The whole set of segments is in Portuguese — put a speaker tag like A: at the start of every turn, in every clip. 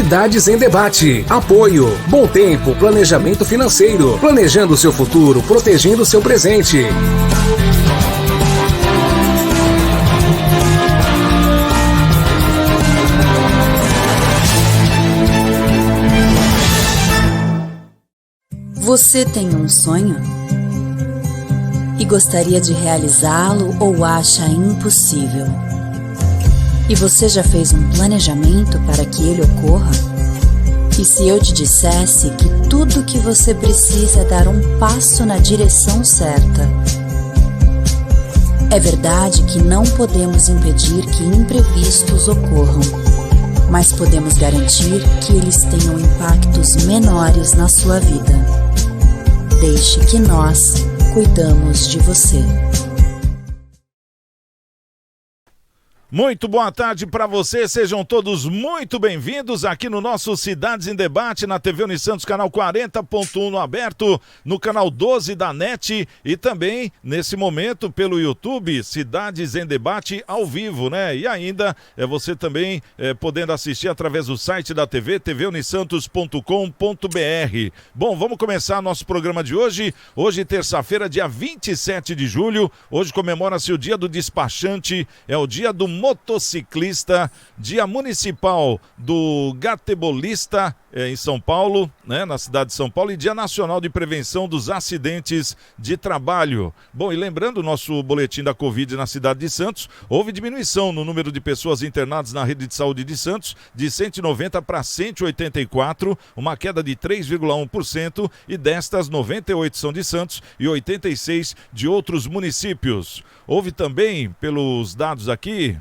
A: Cidades em Debate. Apoio. Bom Tempo, planejamento financeiro. Planejando o seu futuro, protegendo o seu presente.
B: Você tem um sonho? E gostaria de realizá-lo ou acha impossível? E você já fez um planejamento para que ele ocorra? E se eu te dissesse que tudo o que você precisa é dar um passo na direção certa? É verdade que não podemos impedir que imprevistos ocorram, mas podemos garantir que eles tenham impactos menores na sua vida. Deixe que nós cuidamos de você.
C: Muito boa tarde para você, sejam todos muito bem-vindos aqui no nosso Cidades em Debate, na TV Unisantos, canal 40.1 no aberto, no canal 12 da NET e também, nesse momento, pelo YouTube, Cidades em Debate ao vivo, né? E ainda, você também podendo assistir através do site da TV, tvunisantos.com.br. Bom, vamos começar nosso programa de hoje. Hoje, terça-feira, dia 27 de julho, hoje comemora-se o dia do despachante, é o dia do motociclista, dia municipal do gatebolista em São Paulo, né, na cidade de São Paulo, e dia nacional de prevenção dos acidentes de trabalho. Bom, e lembrando o nosso boletim da Covid na cidade de Santos, houve diminuição no número de pessoas internadas na rede de saúde de Santos, de 190 para 184, uma queda de 3,1%, e destas 98 são de Santos e 86 de outros municípios. Houve também, pelos dados aqui,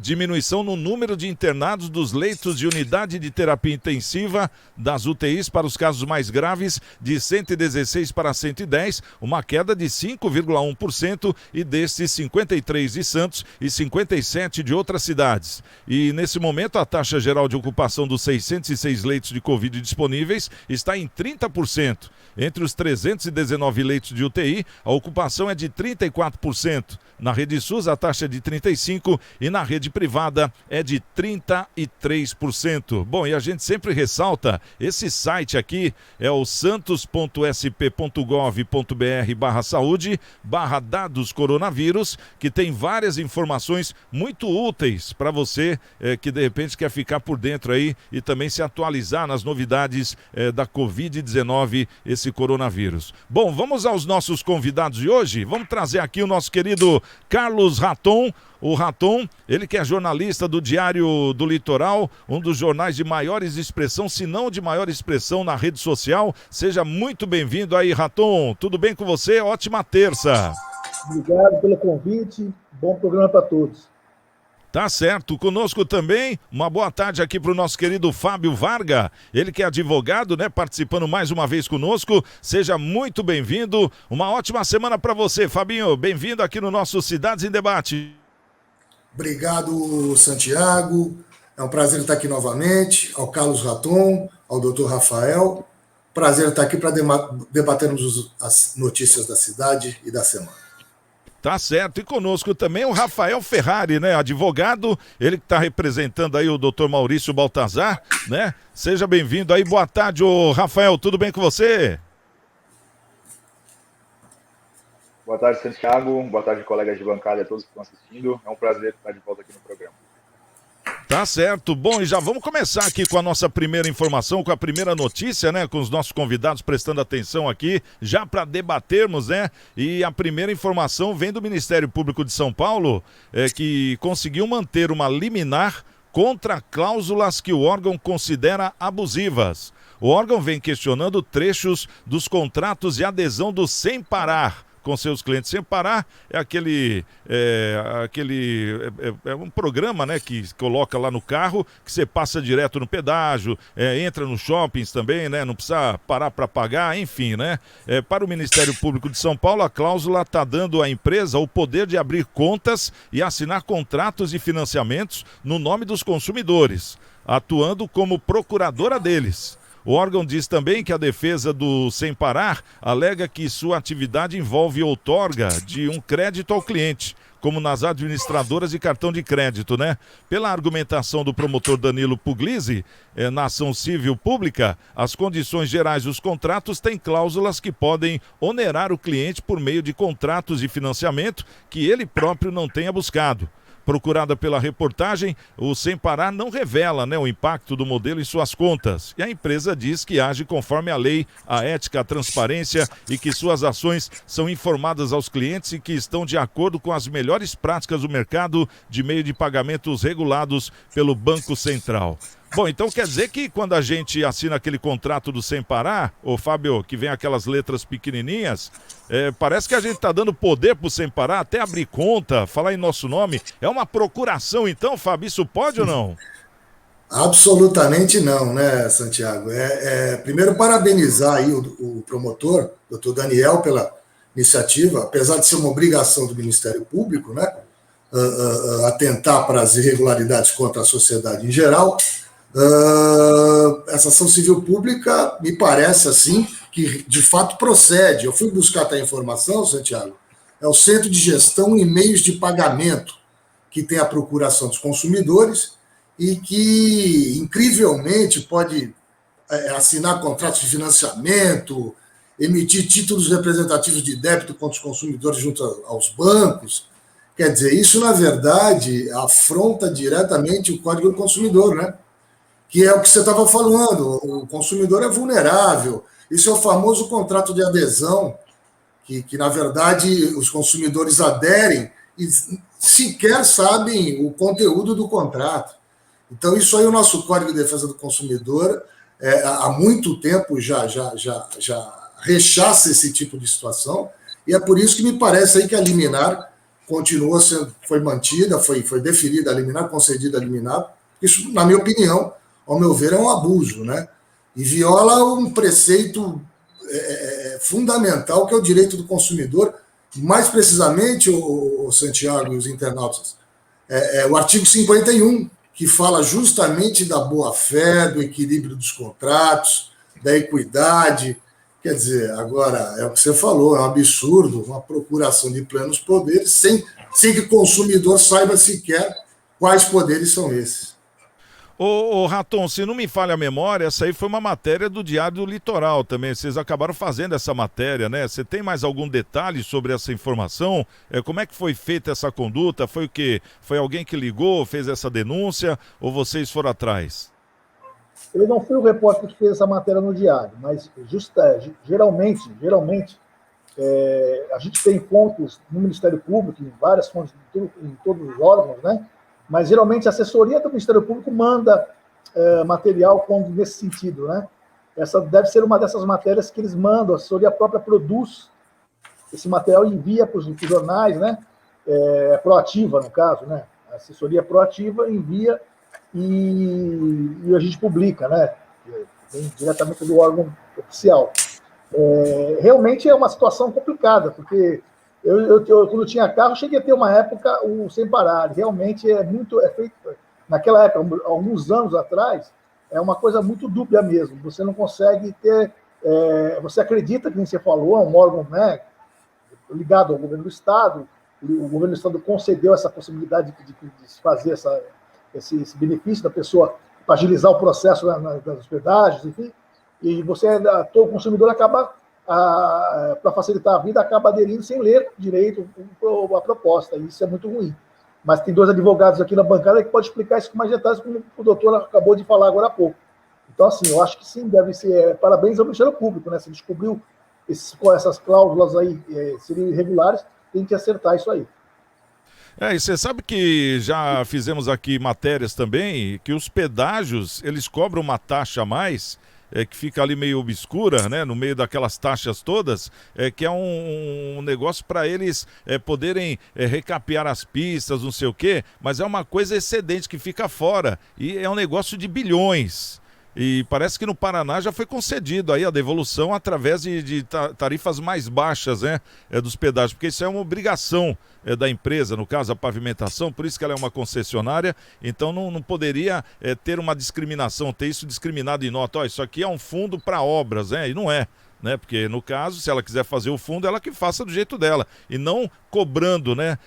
C: diminuição no número de internados dos leitos de unidade de terapia intensiva das UTIs para os casos mais graves, de 116 para 110, uma queda de 5,1%, e destes 53 de Santos e 57 de outras cidades. E nesse momento a taxa geral de ocupação dos 606 leitos de Covid disponíveis está em 30%. Entre os 319 leitos de UTI, a ocupação é de 34%. Na rede SUS a taxa é de 35% e na rede privada é de 33%. Bom, e a gente sempre ressalta, esse site aqui é o santos.sp.gov.br/saúde/dados coronavírus, que tem várias informações muito úteis para você que de repente quer ficar por dentro aí e também se atualizar nas novidades da Covid-19, esse coronavírus. Bom, vamos aos nossos convidados de hoje. Vamos trazer aqui o nosso querido Carlos Raton. O Raton, ele que é jornalista do Diário do Litoral, um dos jornais de maiores expressão, se não de maior expressão na rede social. Seja muito bem-vindo aí, Raton. Tudo bem com você? Ótima terça.
D: Obrigado pelo convite. Bom programa para todos.
C: Tá certo. Conosco também, uma boa tarde aqui para o nosso querido Fábio Varga, ele que é advogado, né, participando mais uma vez conosco. Seja muito bem-vindo. Uma ótima semana para você, Fabinho. Bem-vindo aqui no nosso Cidades em Debate.
E: Obrigado, Santiago. É um prazer estar aqui novamente. Ao Carlos Raton, ao Dr. Rafael. Prazer estar aqui para debatermos as notícias da cidade e da semana.
C: Tá certo. E conosco também o Rafael Ferrari, né? Advogado, ele que está representando aí o Dr. Maurício Baltazar, né? Seja bem-vindo aí. Boa tarde, ô Rafael. Tudo bem com você?
F: Boa tarde, Santiago. Boa tarde, colegas de bancada e a todos que estão assistindo. É um prazer estar de volta aqui no programa.
C: Tá certo. Bom, e já vamos começar aqui com a nossa primeira informação, com a primeira notícia, né? Com os nossos convidados prestando atenção aqui, já para debatermos, né? E a primeira informação vem do Ministério Público de São Paulo, que conseguiu manter uma liminar contra cláusulas que o órgão considera abusivas. O órgão vem questionando trechos dos contratos de adesão do Sem Parar com seus clientes. Sem Parar é um programa, né, que coloca lá no carro, que você passa direto no pedágio, entra nos shoppings também, né, não precisa parar para pagar, enfim, né. Para o Ministério Público de São Paulo, a cláusula está dando à empresa o poder de abrir contas e assinar contratos de financiamentos no nome dos consumidores, atuando como procuradora deles. O órgão diz também que a defesa do Sem Parar alega que sua atividade envolve outorga de um crédito ao cliente, como nas administradoras de cartão de crédito, né? Pela argumentação do promotor Danilo Puglisi, na ação civil pública, as condições gerais dos contratos têm cláusulas que podem onerar o cliente por meio de contratos de financiamento que ele próprio não tenha buscado. Procurada pela reportagem, o Sem Parar não revela, o impacto do modelo em suas contas. E a empresa diz que age conforme a lei, a ética, a transparência e que suas ações são informadas aos clientes e que estão de acordo com as melhores práticas do mercado de meio de pagamentos regulados pelo Banco Central. Bom, então quer dizer que quando a gente assina aquele contrato do Sem Parar, ô Fábio, que vem aquelas letras pequenininhas, parece que a gente está dando poder pro Sem Parar, até abrir conta, falar em nosso nome. É uma procuração então, Fábio, isso pode ou não?
E: Absolutamente não, né, Santiago? Primeiro, parabenizar aí o promotor, doutor Daniel, pela iniciativa, apesar de ser uma obrigação do Ministério Público, né, atentar para as irregularidades contra a sociedade em geral. Essa ação civil pública me parece assim que de fato procede. Eu fui buscar até a informação, Santiago, é o Centro de Gestão e Meios de Pagamento que tem a procuração dos consumidores e que incrivelmente pode assinar contratos de financiamento, emitir títulos representativos de débito contra os consumidores junto aos bancos. Quer dizer, isso na verdade afronta diretamente o Código do Consumidor, né? Que é o que você estava falando, o consumidor é vulnerável. Isso é o famoso contrato de adesão, que na verdade os consumidores aderem e sequer sabem o conteúdo do contrato. Então, isso aí o nosso Código de Defesa do Consumidor há muito tempo já rechaça esse tipo de situação, e é por isso que me parece aí que a liminar continua sendo, foi mantida, foi deferida a liminar, concedida a liminar. Isso, na minha opinião, ao meu ver, é um abuso, né? E viola um preceito fundamental, que é o direito do consumidor, mais precisamente, o Santiago e os internautas, o artigo 51, que fala justamente da boa-fé, do equilíbrio dos contratos, da equidade. Quer dizer, agora, é o que você falou, é um absurdo, uma procuração de plenos poderes, sem que o consumidor saiba sequer quais poderes são esses.
C: Ô Raton, se não me falha a memória, essa aí foi uma matéria do Diário do Litoral também. Vocês acabaram fazendo essa matéria, né? Você tem mais algum detalhe sobre essa informação? Como é que foi feita essa conduta? Foi o quê? Foi alguém que ligou, fez essa denúncia, ou vocês foram atrás?
D: Eu não fui o repórter que fez essa matéria no Diário, mas geralmente, a gente tem fontes no Ministério Público, em várias fontes, em todos os órgãos, né? Mas geralmente a assessoria do Ministério Público manda material nesse sentido, né? Essa deve ser uma dessas matérias que eles mandam, a assessoria própria produz esse material e envia para os jornais, né? Proativa, no caso, né? A assessoria proativa envia e a gente publica, né? Vem diretamente do órgão oficial. Realmente é uma situação complicada, porque eu quando tinha carro, cheguei a ter uma época o Sem Parar. Realmente é feito, naquela época, alguns anos atrás, é uma coisa muito dúbia mesmo. Você não consegue ter, você acredita que, como você falou, é um órgão, né, ligado ao governo do Estado. O governo do Estado concedeu essa possibilidade de fazer esse benefício da pessoa para agilizar o processo das hospedagens, enfim. E todo consumidor acaba, para facilitar a vida, acaba aderindo sem ler direito a proposta. E isso é muito ruim. Mas tem dois advogados aqui na bancada que podem explicar isso com mais detalhes, como o doutor acabou de falar agora há pouco. Então, assim, eu acho que sim, deve ser. Parabéns ao Ministério Público, né? Se descobriu essas cláusulas aí seriam irregulares, tem que acertar isso aí.
C: E você sabe que já fizemos aqui matérias também, que os pedágios, eles cobram uma taxa a mais, que fica ali meio obscura, né, no meio daquelas taxas todas, que é um negócio para eles poderem recapear as pistas, não sei o quê, mas é uma coisa excedente que fica fora, e é um negócio de bilhões. E parece que no Paraná já foi concedido aí a devolução através de tarifas mais baixas, né, dos pedágios, porque isso é uma obrigação da empresa, no caso a pavimentação, por isso que ela é uma concessionária, então não poderia ter uma discriminação, ter isso discriminado em nota. Isso aqui é um fundo para obras, né, e não é. né? Porque no caso, se ela quiser fazer o fundo, ela que faça do jeito dela e não cobrando, né,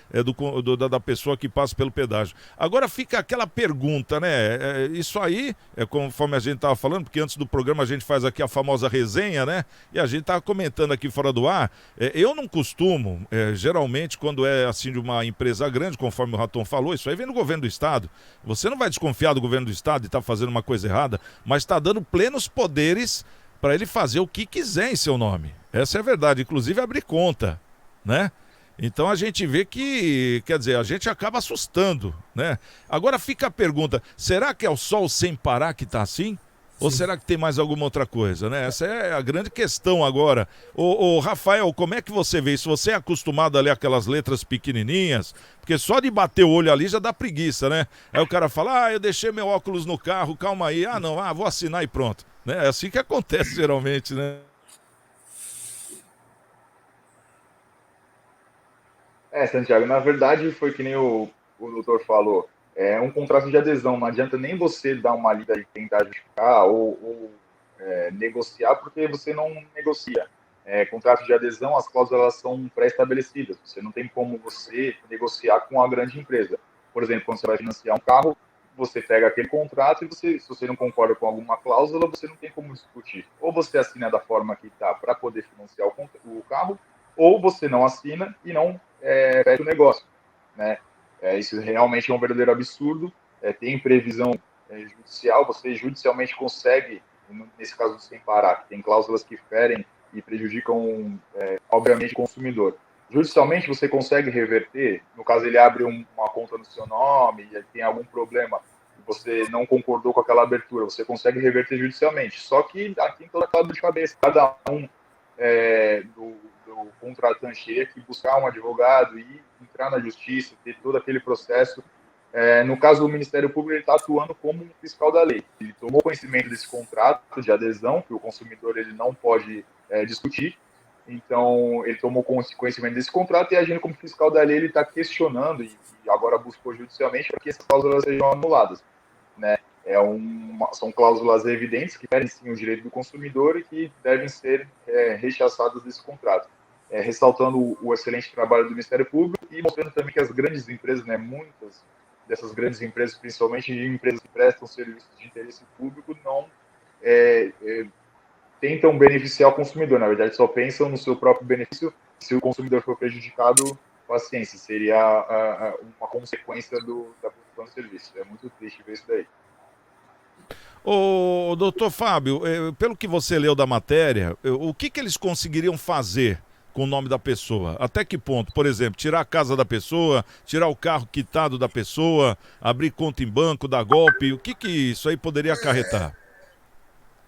C: da pessoa que passa pelo pedágio. Agora fica aquela pergunta, né? Isso aí é conforme a gente estava falando, porque antes do programa a gente faz aqui a famosa resenha, né? E a gente estava comentando aqui fora do ar. Eu não costumo, geralmente, quando é assim de uma empresa grande, conforme o Raton falou, isso aí vem do governo do estado. Você não vai desconfiar do governo do estado de estar fazendo uma coisa errada, mas está dando plenos poderes para ele fazer o que quiser em seu nome. Essa é a verdade, inclusive abrir conta, né? Então a gente vê que, quer dizer, a gente acaba assustando, né? Agora fica a pergunta, será que é o sol sem parar que está assim? Ou será que tem mais alguma outra coisa, né? Essa é a grande questão agora. Ô, Rafael, como é que você vê isso? Você é acostumado a ler aquelas letras pequenininhas? Porque só de bater o olho ali já dá preguiça, né? Aí o cara fala, eu deixei meu óculos no carro, calma aí. Vou assinar e pronto. Né? É assim que acontece geralmente, né?
F: Santiago, na verdade foi que nem o doutor falou, é um contrato de adesão, não adianta nem você dar uma lida e tentar justificar ou negociar, porque você não negocia. Contrato de adesão, as cláusulas são pré-estabelecidas, você não tem como você negociar com a grande empresa. Por exemplo, quando você vai financiar um carro, você pega aquele contrato e se você não concorda com alguma cláusula, você não tem como discutir. Ou você assina da forma que está para poder financiar o carro, ou você não assina e não fecha o negócio, né? Isso realmente é um verdadeiro absurdo. Tem previsão judicial, você judicialmente consegue, nesse caso do sem parar, tem cláusulas que ferem e prejudicam, obviamente, o consumidor. Judicialmente você consegue reverter, no caso ele abre uma conta no seu nome e tem algum problema, você não concordou com aquela abertura, você consegue reverter judicialmente. Só que aqui tem toda aquela dor de cabeça, cada um do contratante teria que buscar um advogado e entrar na justiça, ter todo aquele processo. No caso do Ministério Público, ele está atuando como um fiscal da lei. Ele tomou conhecimento desse contrato de adesão, que o consumidor ele não pode discutir. Então, ele tomou conhecimento desse contrato e, agindo como fiscal da lei, ele está questionando e agora buscou judicialmente para que essas cláusulas sejam anuladas, né? São cláusulas evidentes que ferem sim o direito do consumidor e que devem ser rechaçadas desse contrato. Ressaltando o excelente trabalho do Ministério Público e mostrando também que as grandes empresas, né, muitas dessas grandes empresas, principalmente empresas que prestam serviços de interesse público, não tentam beneficiar o consumidor. Na verdade, só pensam no seu próprio benefício. Se o consumidor for prejudicado, paciência, seria uma consequência da produção de serviço. É muito triste ver isso daí.
C: Ô, doutor Fábio, pelo que você leu da matéria, o que eles conseguiriam fazer com o nome da pessoa? Até que ponto? Por exemplo, tirar a casa da pessoa, tirar o carro quitado da pessoa, abrir conta em banco, dar golpe, o que isso aí poderia acarretar?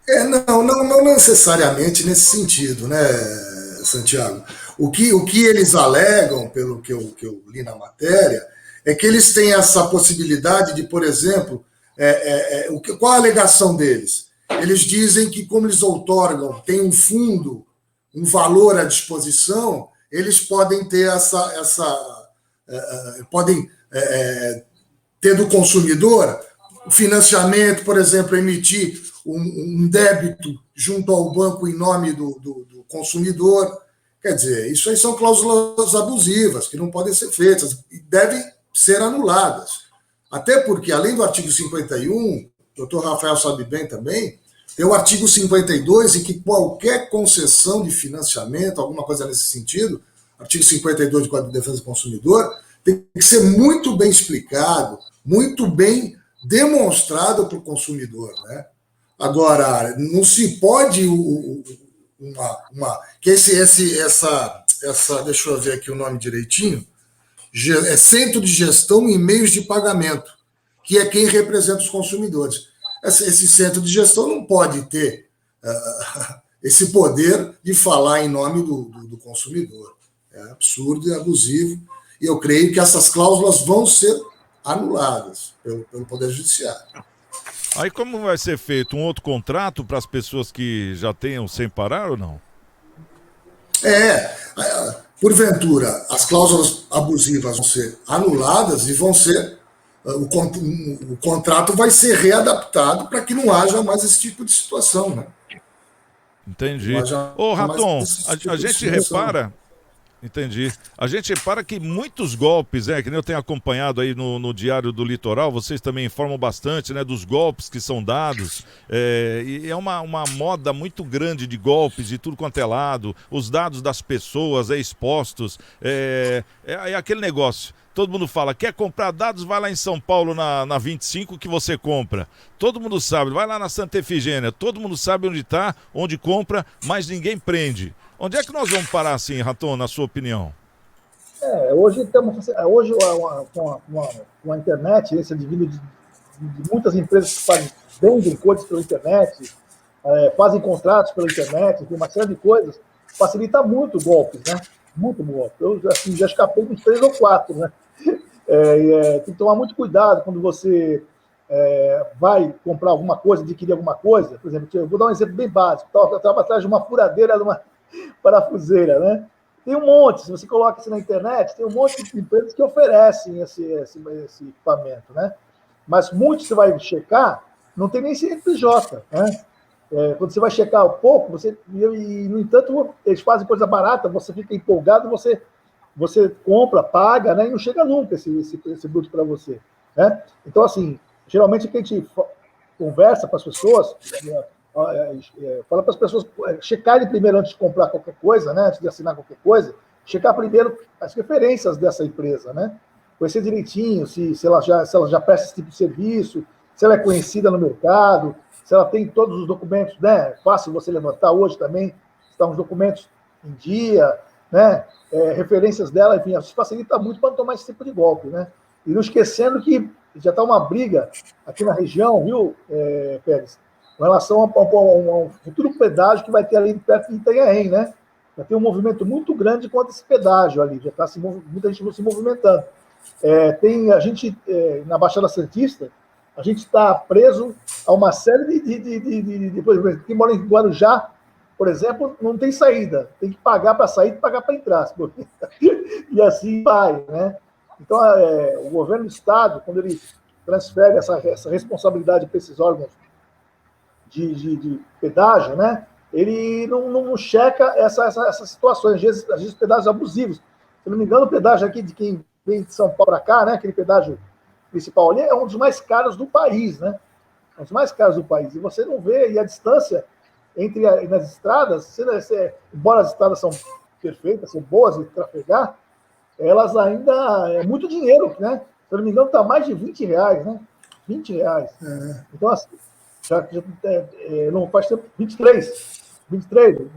E: Não necessariamente nesse sentido, né, Santiago? O que eles alegam, pelo que eu li na matéria, é que eles têm essa possibilidade de, por exemplo, qual a alegação deles? Eles dizem que, como eles outorgam, tem um fundo, um valor à disposição, eles podem ter podem ter do consumidor o financiamento, por exemplo, emitir um débito junto ao banco em nome do consumidor. Quer dizer, isso aí são cláusulas abusivas que não podem ser feitas e devem ser anuladas. Até porque, além do artigo 51, o doutor Rafael sabe bem também, tem o artigo 52, em que qualquer concessão de financiamento, alguma coisa nesse sentido, artigo 52 do Código de Defesa do Consumidor, tem que ser muito bem explicado, muito bem demonstrado para o consumidor, né? Agora, não se pode deixa eu ver aqui o nome direitinho, Centro de Gestão e Meios de Pagamento, que é quem representa os consumidores. Esse centro de gestão não pode ter esse poder de falar em nome do consumidor. É absurdo e abusivo, e eu creio que essas cláusulas vão ser anuladas pelo Poder Judiciário.
C: Aí como vai ser feito? Um outro contrato para as pessoas que já tenham sem parar ou não?
E: Porventura, as cláusulas abusivas vão ser anuladas e vão ser o contrato vai ser readaptado para que não haja mais esse tipo de situação, né?
C: Entendi.
E: Mas já-
C: Ô,
E: mas
C: Raton,
E: esse tipo
C: a
E: de
C: gente
E: situação-
C: repara. Entendi. A gente repara que muitos golpes, que nem eu tenho acompanhado aí no Diário do Litoral, vocês também informam bastante, né, dos golpes que são dados. E é uma moda muito grande de golpes de tudo quanto é lado, os dados das pessoas expostos. É aquele negócio. Todo mundo fala, quer comprar dados, vai lá em São Paulo na 25 que você compra. Todo mundo sabe, vai lá na Santa Efigênia, todo mundo sabe onde está, onde compra, mas ninguém prende. Onde é que nós vamos parar assim, Raton, na sua opinião?
D: Hoje com a internet, esse advínio de muitas empresas que vendem coisas pela internet, fazem contratos pela internet, tem uma série de coisas, facilita muito golpes, né? Muito golpe. Eu assim, já escapei de 3 ou 4, né? Tem que tomar muito cuidado quando você vai comprar alguma coisa, adquirir alguma coisa. Por exemplo, eu vou dar um exemplo bem básico. Eu estava atrás de uma furadeira, de uma parafuseira, né? Tem um monte, se você coloca isso na internet, tem um monte de empresas que oferecem esse equipamento, né? Mas muitos você vai checar, não tem nem CNPJ, né? Quando você vai checar um pouco, no entanto, eles fazem coisa barata, você fica empolgado, você compra, paga, né? E não chega nunca esse produto para você, né? Então, assim, geralmente o que a gente conversa com as pessoas, fala para as pessoas checarem primeiro antes de comprar qualquer coisa, né? Antes de assinar qualquer coisa, checar primeiro as referências dessa empresa, né? Conhecer direitinho se ela já presta esse tipo de serviço, se ela é conhecida no mercado, se ela tem todos os documentos, né? Fácil você levantar hoje também, estão os documentos em dia, né? Referências dela, enfim, isso facilita muito para não tomar esse tipo de golpe, né? E não esquecendo que já está uma briga aqui na região, viu, Pérez? Com relação a um futuro pedágio que vai ter ali perto de Itanhaém, né? Vai ter um movimento muito grande contra esse pedágio ali, já está muita gente se movimentando. A gente, na Baixada Santista, a gente está preso a uma série por exemplo, quem mora em Guarujá, por exemplo, não tem saída, tem que pagar para sair e pagar para entrar. E assim vai, né? Então, o governo do Estado, quando ele transfere essa responsabilidade para esses órgãos de pedágio, né? Ele não checa essas situações, às vezes pedágios abusivos. Se não me engano, o pedágio aqui de quem vem de São Paulo para cá, né? Aquele pedágio principal ali é um dos mais caros do país, né? É um dos mais caros do país. E você não vê, e a distância nas estradas, embora as estradas são perfeitas, são boas de trafegar, elas ainda é muito dinheiro, né? Se eu não me engano, está mais de R$20, né? R$20. Então, assim, não faz tempo, 23, o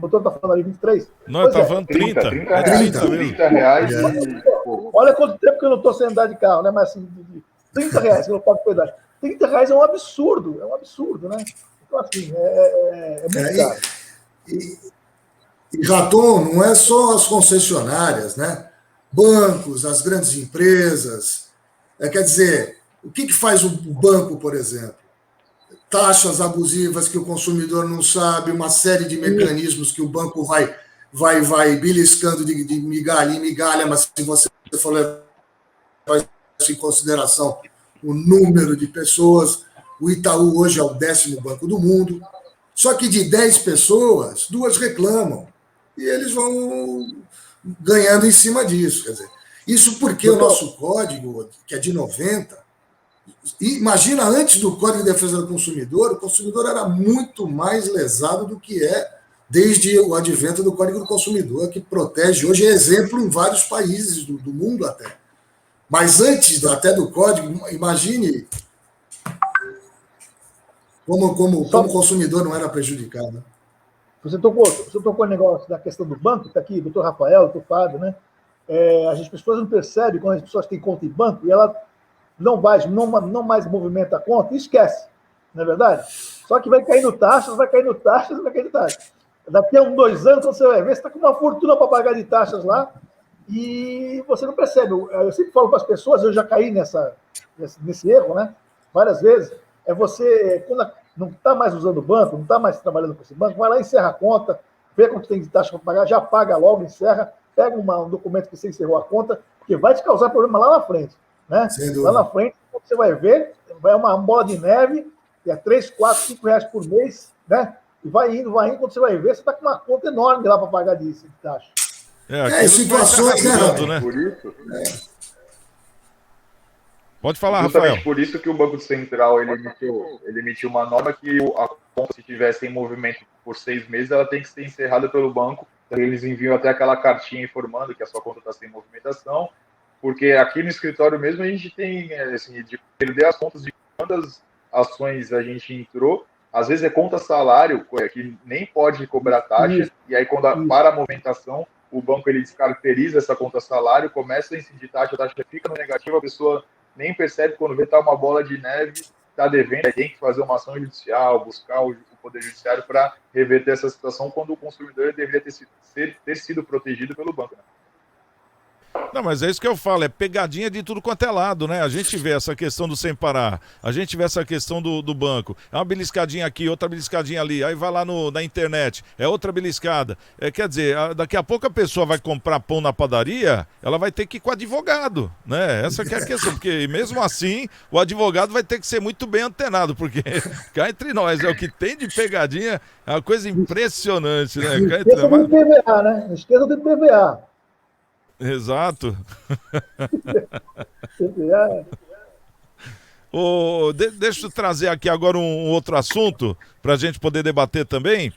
D: motor está falando ali 23.
C: Não, ele está falando 30.
F: 30
C: mesmo.
F: reais.
D: Olha quanto tempo que eu não estou sem andar de carro, né? Mas assim, R$30 que eu pago pedágio. R$30 é um absurdo, né? Então, assim, é muito caro.
E: E Raton, não é só as concessionárias, né? Bancos, as grandes empresas. Quer dizer, o que faz o banco, por exemplo? Taxas abusivas que o consumidor não sabe, uma série de mecanismos que o banco vai beliscando de migalha em migalha, mas se você for levar em consideração o número de pessoas, o Itaú hoje é o 10º banco do mundo, só que de 10 pessoas, 2 reclamam, e eles vão ganhando em cima disso. Quer dizer, isso porque o nosso código, que é de 90, imagina, antes do Código de Defesa do Consumidor, o consumidor era muito mais lesado do que é desde o advento do Código do Consumidor, que protege, hoje é exemplo em vários países do mundo até. Mas antes até do Código, imagine como o consumidor não era prejudicado.
D: Você tocou o negócio da questão do banco, está aqui, o doutor Rafael, o doutor Fábio, né? As pessoas não percebem quando as pessoas têm conta em banco e ela não mais movimenta a conta e esquece, não é verdade? Só que vai caindo taxas. Daqui a 2 anos, você vai ver, você está com uma fortuna para pagar de taxas lá e você não percebe. Eu sempre falo para as pessoas, eu já caí nesse erro, né? Várias vezes. Você, quando não está mais usando o banco, não está mais trabalhando com esse banco, vai lá, encerra a conta, vê quanto tem de taxa para pagar, já paga logo, encerra, pega um documento que você encerrou a conta, porque vai te causar problema lá na frente. Né? Lá na frente, você vai ver, vai uma bola de neve, que é 3, 4, 5 reais por mês, né? E vai indo, quando você vai ver, você está com uma conta enorme lá para pagar disso, de taxa.
E: Situações,
C: né?
F: Por isso.
C: Pode falar,
F: justamente
C: Rafael.
F: Por isso que o Banco Central ele emitiu uma norma que a conta, se tivesse em movimento por 6 meses, ela tem que ser encerrada pelo banco. Eles enviam até aquela cartinha informando que a sua conta está sem movimentação, porque aqui no escritório mesmo a gente tem, assim, de perder as contas de quantas ações a gente entrou. Às vezes é conta salário, que nem pode cobrar taxa, e aí quando para a movimentação, o banco ele descaracteriza essa conta salário, começa a incidir taxa, a taxa fica no negativo, a pessoa nem percebe, quando vê tá uma bola de neve, está devendo, aí tem que fazer uma ação judicial, buscar o Poder Judiciário para reverter essa situação, quando o consumidor deveria ter sido protegido pelo banco. Né?
C: Não, mas é isso que eu falo, é pegadinha de tudo quanto é lado, né? A gente vê essa questão do sem parar, a gente vê essa questão do banco, é uma beliscadinha aqui, outra beliscadinha ali, aí vai lá na internet, é outra beliscada. Quer dizer, daqui a pouco a pessoa vai comprar pão na padaria, ela vai ter que ir com o advogado, né? Essa que é a questão, porque mesmo assim, o advogado vai ter que ser muito bem antenado, porque cá entre nós, é o que tem de pegadinha, é uma coisa impressionante, né?
D: Não esqueça do IPVA, né? Não esqueça do IPVA.
C: Exato. Deixa eu trazer aqui agora um outro assunto para a gente poder debater também.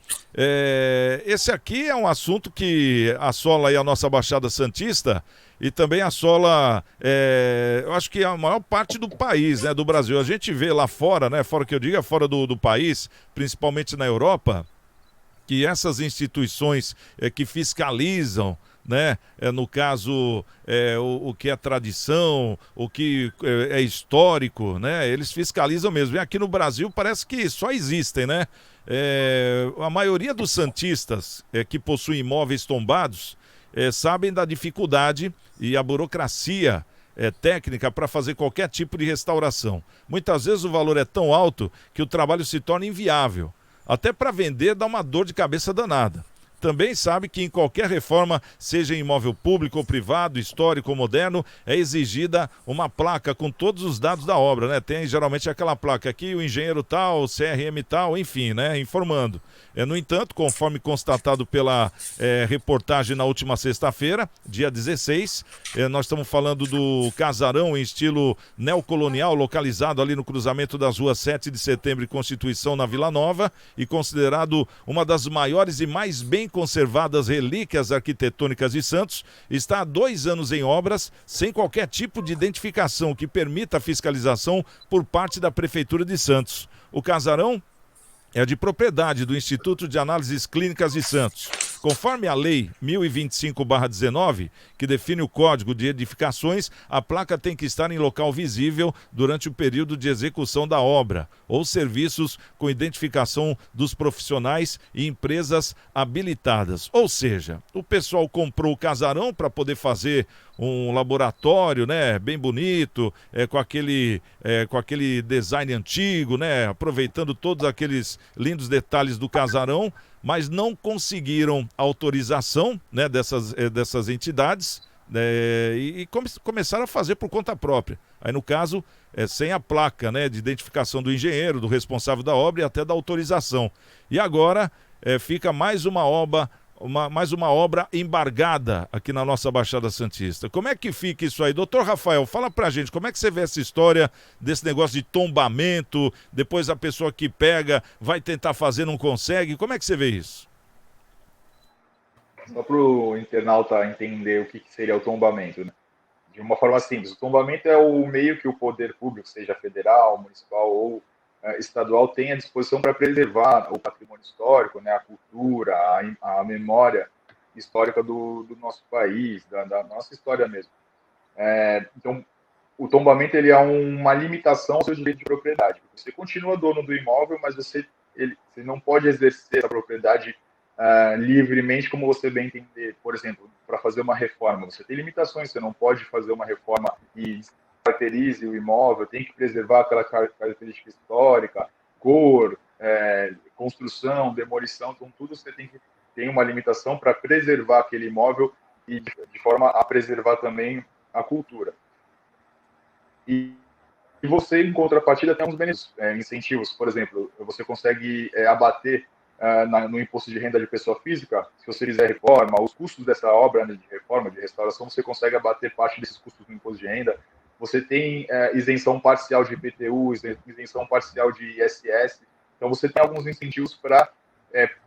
C: Esse aqui é um assunto que assola aí a nossa Baixada Santista e também assola, eu acho que a maior parte do país, né, do Brasil. A gente vê lá fora, né, fora que eu diga, fora do país, principalmente na Europa, que essas instituições que fiscalizam, né? No caso, o que é tradição, o que é histórico, né? Eles fiscalizam mesmo. E aqui no Brasil parece que só existem, né? A maioria dos santistas que possuem imóveis tombados sabem da dificuldade e a burocracia técnica para fazer qualquer tipo de restauração. Muitas vezes o valor é tão alto que o trabalho se torna inviável. Até para vender dá uma dor de cabeça danada. Também sabe que em qualquer reforma, seja em imóvel público ou privado, histórico ou moderno, é exigida uma placa com todos os dados da obra, né? Tem geralmente aquela placa aqui, o engenheiro tal, o CRM tal, enfim, né? Informando. No entanto, conforme constatado pela reportagem na última sexta-feira, dia 16, nós estamos falando do casarão em estilo neocolonial, localizado ali no cruzamento das ruas 7 de Setembro e Constituição, na Vila Nova, e considerado uma das maiores e mais bem conservadas relíquias arquitetônicas de Santos, está há 2 anos em obras, sem qualquer tipo de identificação que permita a fiscalização por parte da Prefeitura de Santos. O casarão é de propriedade do Instituto de Análises Clínicas de Santos. Conforme a Lei 1025/19, que define o Código de Edificações, a placa tem que estar em local visível durante o período de execução da obra ou serviços com identificação dos profissionais e empresas habilitadas. Ou seja, o pessoal comprou o casarão para poder fazer um laboratório, né, bem bonito, com aquele design antigo, né, aproveitando todos aqueles lindos detalhes do casarão, mas não conseguiram autorização, né, dessas entidades, e começaram a fazer por conta própria. Aí, no caso, sem a placa, né, de identificação do engenheiro, do responsável da obra e até da autorização. E agora fica mais uma obra embargada aqui na nossa Baixada Santista. Como é que fica isso aí? Doutor Rafael, fala pra gente, como é que você vê essa história desse negócio de tombamento, depois a pessoa que pega vai tentar fazer, não consegue, como é que você vê isso?
F: Só para o internauta entender o que seria o tombamento, né? De uma forma simples, o tombamento é o meio que o poder público, seja federal, municipal ou estadual, tem à disposição para preservar o patrimônio histórico, né, a cultura, a memória histórica do nosso país, da nossa história mesmo. Então, o tombamento ele é uma limitação ao seu direito de propriedade. Você continua dono do imóvel, mas você não pode exercer essa propriedade livremente como você bem entender. Por exemplo, para fazer uma reforma, você tem limitações, você não pode fazer uma reforma e caracterize o imóvel, tem que preservar aquela característica histórica, cor, construção, demolição, então tudo você tem uma limitação para preservar aquele imóvel e de forma a preservar também a cultura. E você, em contrapartida, tem uns benefícios, incentivos, por exemplo, você consegue abater no imposto de renda de pessoa física, se você fizer reforma, os custos dessa obra de reforma, de restauração, você consegue abater parte desses custos no imposto de renda. Você tem isenção parcial de IPTU, isenção parcial de ISS. Então, você tem alguns incentivos para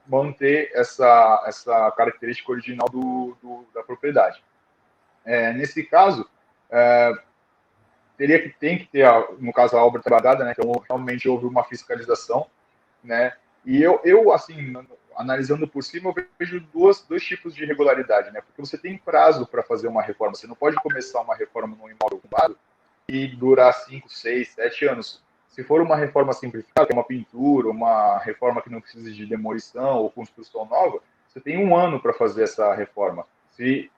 F: manter essa característica original da propriedade. Nesse caso, tem que ter, no caso, a obra trabalhada, né? Então, realmente houve uma fiscalização, né? E eu assim, analisando por cima, eu vejo dois tipos de irregularidade, né? Porque você tem prazo para fazer uma reforma. Você não pode começar uma reforma num imóvel ocupado e durar 5, 6, 7 anos. Se for uma reforma simplificada, que é uma pintura, uma reforma que não precisa de demolição ou construção nova, você tem 1 ano para fazer essa reforma. Se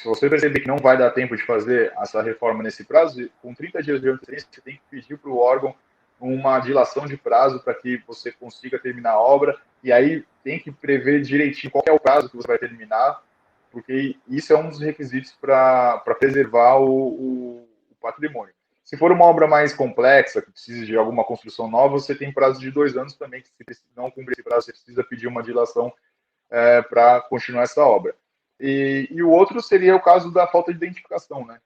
F: você perceber que não vai dar tempo de fazer essa reforma nesse prazo, com 30 dias de antecedência, você tem que pedir para o órgão uma dilação de prazo para que você consiga terminar a obra, e aí tem que prever direitinho qual é o prazo que você vai terminar, porque isso é um dos requisitos para preservar o patrimônio. Se for uma obra mais complexa, que precisa de alguma construção nova, você tem prazo de 2 anos também, que se não cumprir esse prazo, você precisa pedir uma dilação para continuar essa obra. E o outro seria o caso da falta de identificação, né?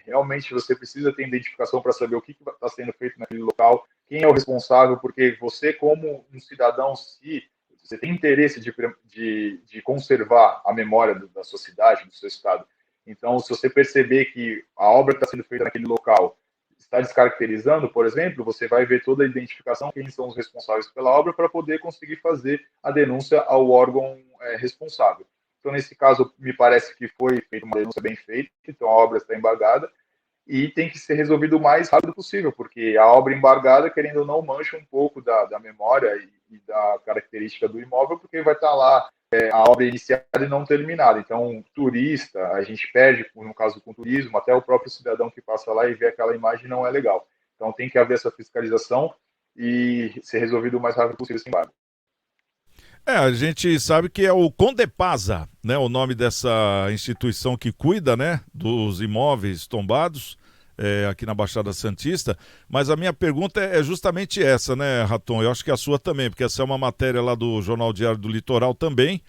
F: Realmente você precisa ter identificação para saber o que está sendo feito naquele local, quem é o responsável, porque você, como um cidadão, se você tem interesse de conservar a memória da sua cidade, do seu estado, então, se você perceber que a obra que está sendo feita naquele local está descaracterizando, por exemplo, você vai ver toda a identificação, quem são os responsáveis pela obra, para poder conseguir fazer a denúncia ao órgão responsável. Então, nesse caso, me parece que foi feita uma denúncia bem feita, então a obra está embargada e tem que ser resolvido o mais rápido possível, porque a obra embargada, querendo ou não, mancha um pouco da memória e da característica do imóvel, porque vai estar lá a obra iniciada e não terminada. Então, turista, a gente perde, no caso com turismo, até o próprio cidadão que passa lá e vê aquela imagem não é legal. Então, tem que haver essa fiscalização e ser resolvido o mais rápido possível esse embargo.
C: A gente sabe que é o Condepasa, né, o nome dessa instituição que cuida, né, dos imóveis tombados aqui na Baixada Santista, mas a minha pergunta é justamente essa, né, Raton? Eu acho que a sua também, porque essa é uma matéria lá do Jornal Diário do Litoral também,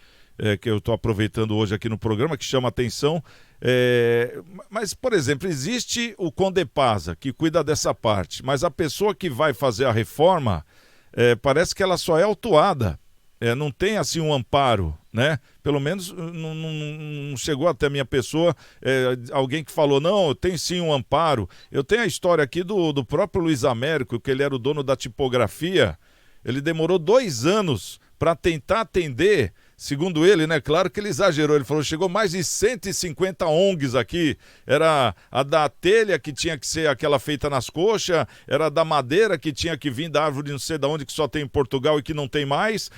C: que eu estou aproveitando hoje aqui no programa, que chama atenção. Mas, por exemplo, existe o Condepasa, que cuida dessa parte, mas a pessoa que vai fazer a reforma, parece que ela só é autuada. Não tem assim um amparo, né? Pelo menos não chegou até a minha pessoa alguém que falou, não, tem sim um amparo. Eu tenho a história aqui do próprio Luiz Américo, que ele era o dono da tipografia. Ele demorou 2 anos para tentar atender, segundo ele, né? Claro que ele exagerou, ele falou, chegou mais de 150 ONGs aqui, era a da telha que tinha que ser aquela feita nas coxas, era da madeira que tinha que vir da árvore não sei de onde, que só tem em Portugal e que não tem mais,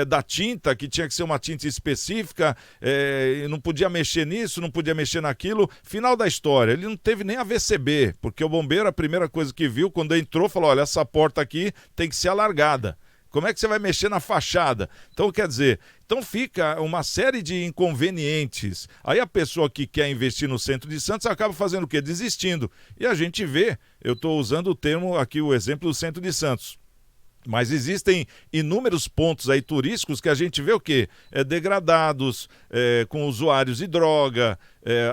C: da tinta, que tinha que ser uma tinta específica, não podia mexer nisso, não podia mexer naquilo. Final da história, ele não teve nem a VCB, porque o bombeiro, a primeira coisa que viu, quando entrou, falou, olha, essa porta aqui tem que ser alargada. Como é que você vai mexer na fachada? Então, quer dizer, fica uma série de inconvenientes. Aí a pessoa que quer investir no centro de Santos acaba fazendo o quê? Desistindo. E a gente vê, eu estou usando o termo aqui, o exemplo do centro de Santos. Mas existem inúmeros pontos aí turísticos que a gente vê o quê? Degradados, com usuários de droga.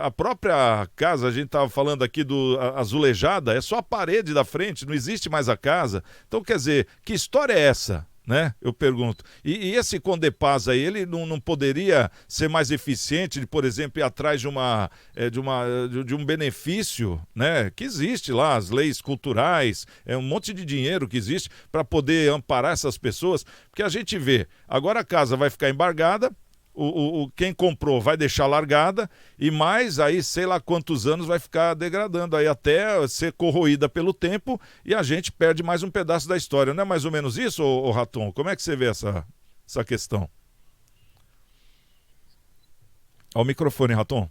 C: A própria casa, a gente estava falando aqui do azulejada, é só a parede da frente, não existe mais a casa. Então, quer dizer, que história é essa? Né? Eu pergunto. E esse Condepasa aí, ele não poderia ser mais eficiente de, por exemplo, ir atrás de um benefício, né? Que existe lá, as leis culturais, um monte de dinheiro que existe para poder amparar essas pessoas, porque a gente vê, agora a casa vai ficar embargada, quem comprou vai deixar largada e mais aí sei lá quantos anos vai ficar degradando aí até ser corroída pelo tempo e a gente perde mais um pedaço da história. Não é mais ou menos isso, ô Raton? Como é que você vê essa questão? Ao microfone, Raton.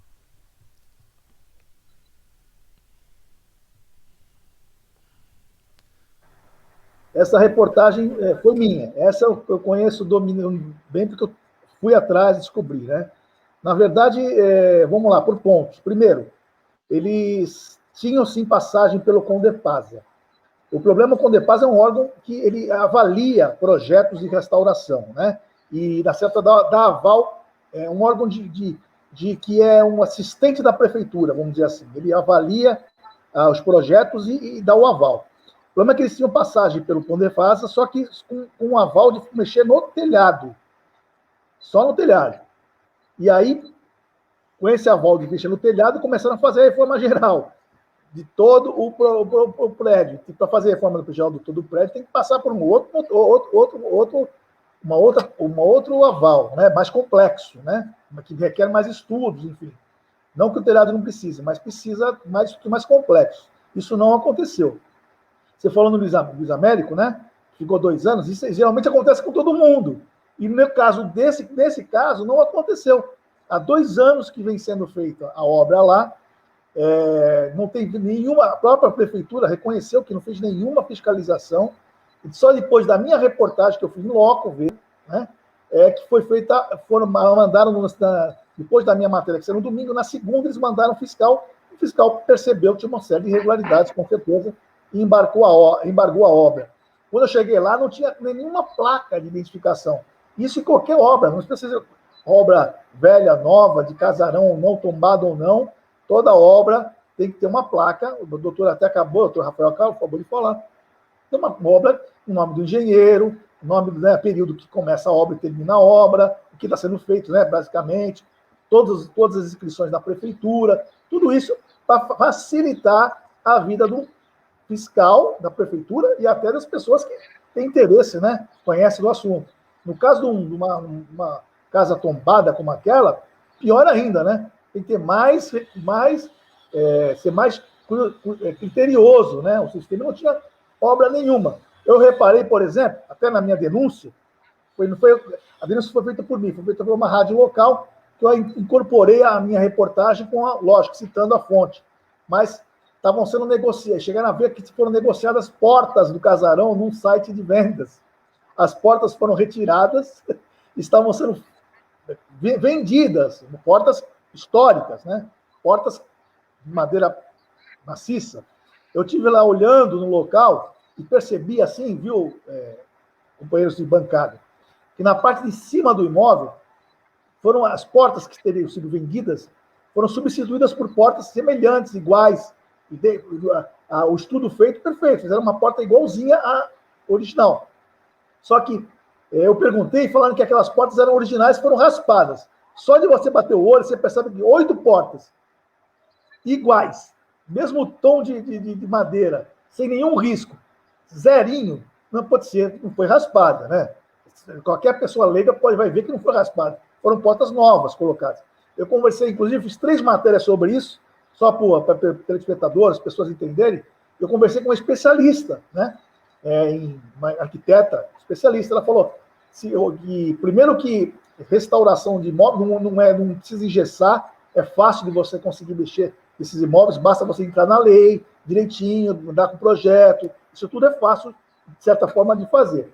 D: Essa reportagem foi minha. Essa eu conheço bem porque eu fui atrás e descobri, né? Na verdade, vamos lá, por pontos. Primeiro, eles tinham sim passagem pelo Condepasa. O problema com o CONDEPAS é um órgão que ele avalia projetos de restauração, né? E, na certa, dá aval, é um órgão que é um assistente da prefeitura, vamos dizer assim. Ele avalia os projetos e dá o aval. O problema é que eles tinham passagem pelo CONDEPAS, só que com um aval de mexer no telhado. Só no telhado. E aí, com esse aval de mexer no telhado, começaram a fazer a reforma geral de todo o prédio. Para fazer a reforma geral de todo o prédio, tem que passar por um outro aval, né? Mais complexo, né? Que requer mais estudos, enfim. Não que o telhado não precise, mas precisa mais complexo. Isso não aconteceu. Você falou no Luiz Américo, né? Ficou 2 anos, isso geralmente acontece com todo mundo. E no caso nesse caso, não aconteceu. Há 2 anos que vem sendo feita a obra lá, não tem nenhuma, a própria prefeitura reconheceu que não fez nenhuma fiscalização, e só depois da minha reportagem que eu fiz no loco, né, que foi feita, mandaram, depois da minha matéria, que saiu no domingo, na segunda eles mandaram o fiscal percebeu que tinha uma série de irregularidades, com certeza, e embargou a obra. Quando eu cheguei lá, não tinha nenhuma placa de identificação. Isso em qualquer obra, não precisa ser obra velha, nova, de casarão ou não, tombado ou não, toda obra tem que ter uma placa, o doutor até acabou, o doutor Rafael acabou de falar, tem uma obra, o nome do engenheiro, o nome do período que começa a obra e termina a obra, o que está sendo feito, né, basicamente, todas as inscrições da prefeitura, tudo isso para facilitar a vida do fiscal da prefeitura e até das pessoas que têm interesse, né, conhecem do assunto. No caso de uma casa tombada como aquela, pior ainda, né? Tem que ter ser mais criterioso, né? O sistema não tinha obra nenhuma. Eu reparei, por exemplo, até na minha denúncia, a denúncia foi feita por mim, foi feita por uma rádio local, que eu incorporei a minha reportagem lógico, citando a fonte. Mas estavam sendo negociadas, chegaram a ver que foram negociadas portas do casarão num site de vendas. As portas foram retiradas, estavam sendo vendidas, portas históricas, né? Portas de madeira maciça. Eu estive lá olhando no local e percebi assim, viu, companheiros de bancada, que na parte de cima do imóvel, foram as portas que teriam sido vendidas, foram substituídas por portas semelhantes, iguais. O estudo feito, perfeito, fizeram uma porta igualzinha à original. Só que eu perguntei, falando que aquelas portas eram originais, foram raspadas. Só de você bater o olho, você percebe que 8 portas iguais, mesmo tom de madeira, sem nenhum risco, zerinho, não pode ser, não foi raspada, né? Qualquer pessoa leiga vai ver que não foi raspada. Foram portas novas colocadas. Eu conversei, inclusive, fiz 3 matérias sobre isso, só para telespectadores, as pessoas entenderem. Eu conversei com uma especialista, né? Uma arquiteta especialista. Ela falou primeiro que restauração de imóveis não precisa engessar, é fácil de você conseguir mexer esses imóveis, basta você entrar na lei direitinho, mandar com o projeto, isso tudo é fácil, de certa forma, de fazer.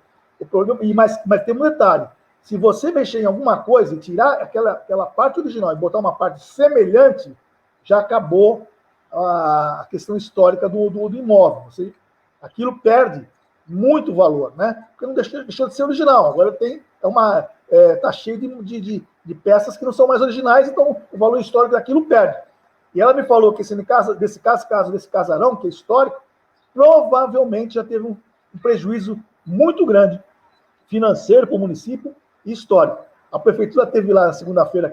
D: Mas tem um detalhe, se você mexer em alguma coisa e tirar aquela parte original e botar uma parte semelhante, já acabou a questão histórica do imóvel. Aquilo perde muito valor, né? Porque não deixou de ser original. Agora está cheio de peças que não são mais originais, então o valor histórico daquilo perde. E ela me falou que desse casarão, que é histórico, provavelmente já teve um prejuízo muito grande financeiro para o município e histórico. A prefeitura teve lá na segunda-feira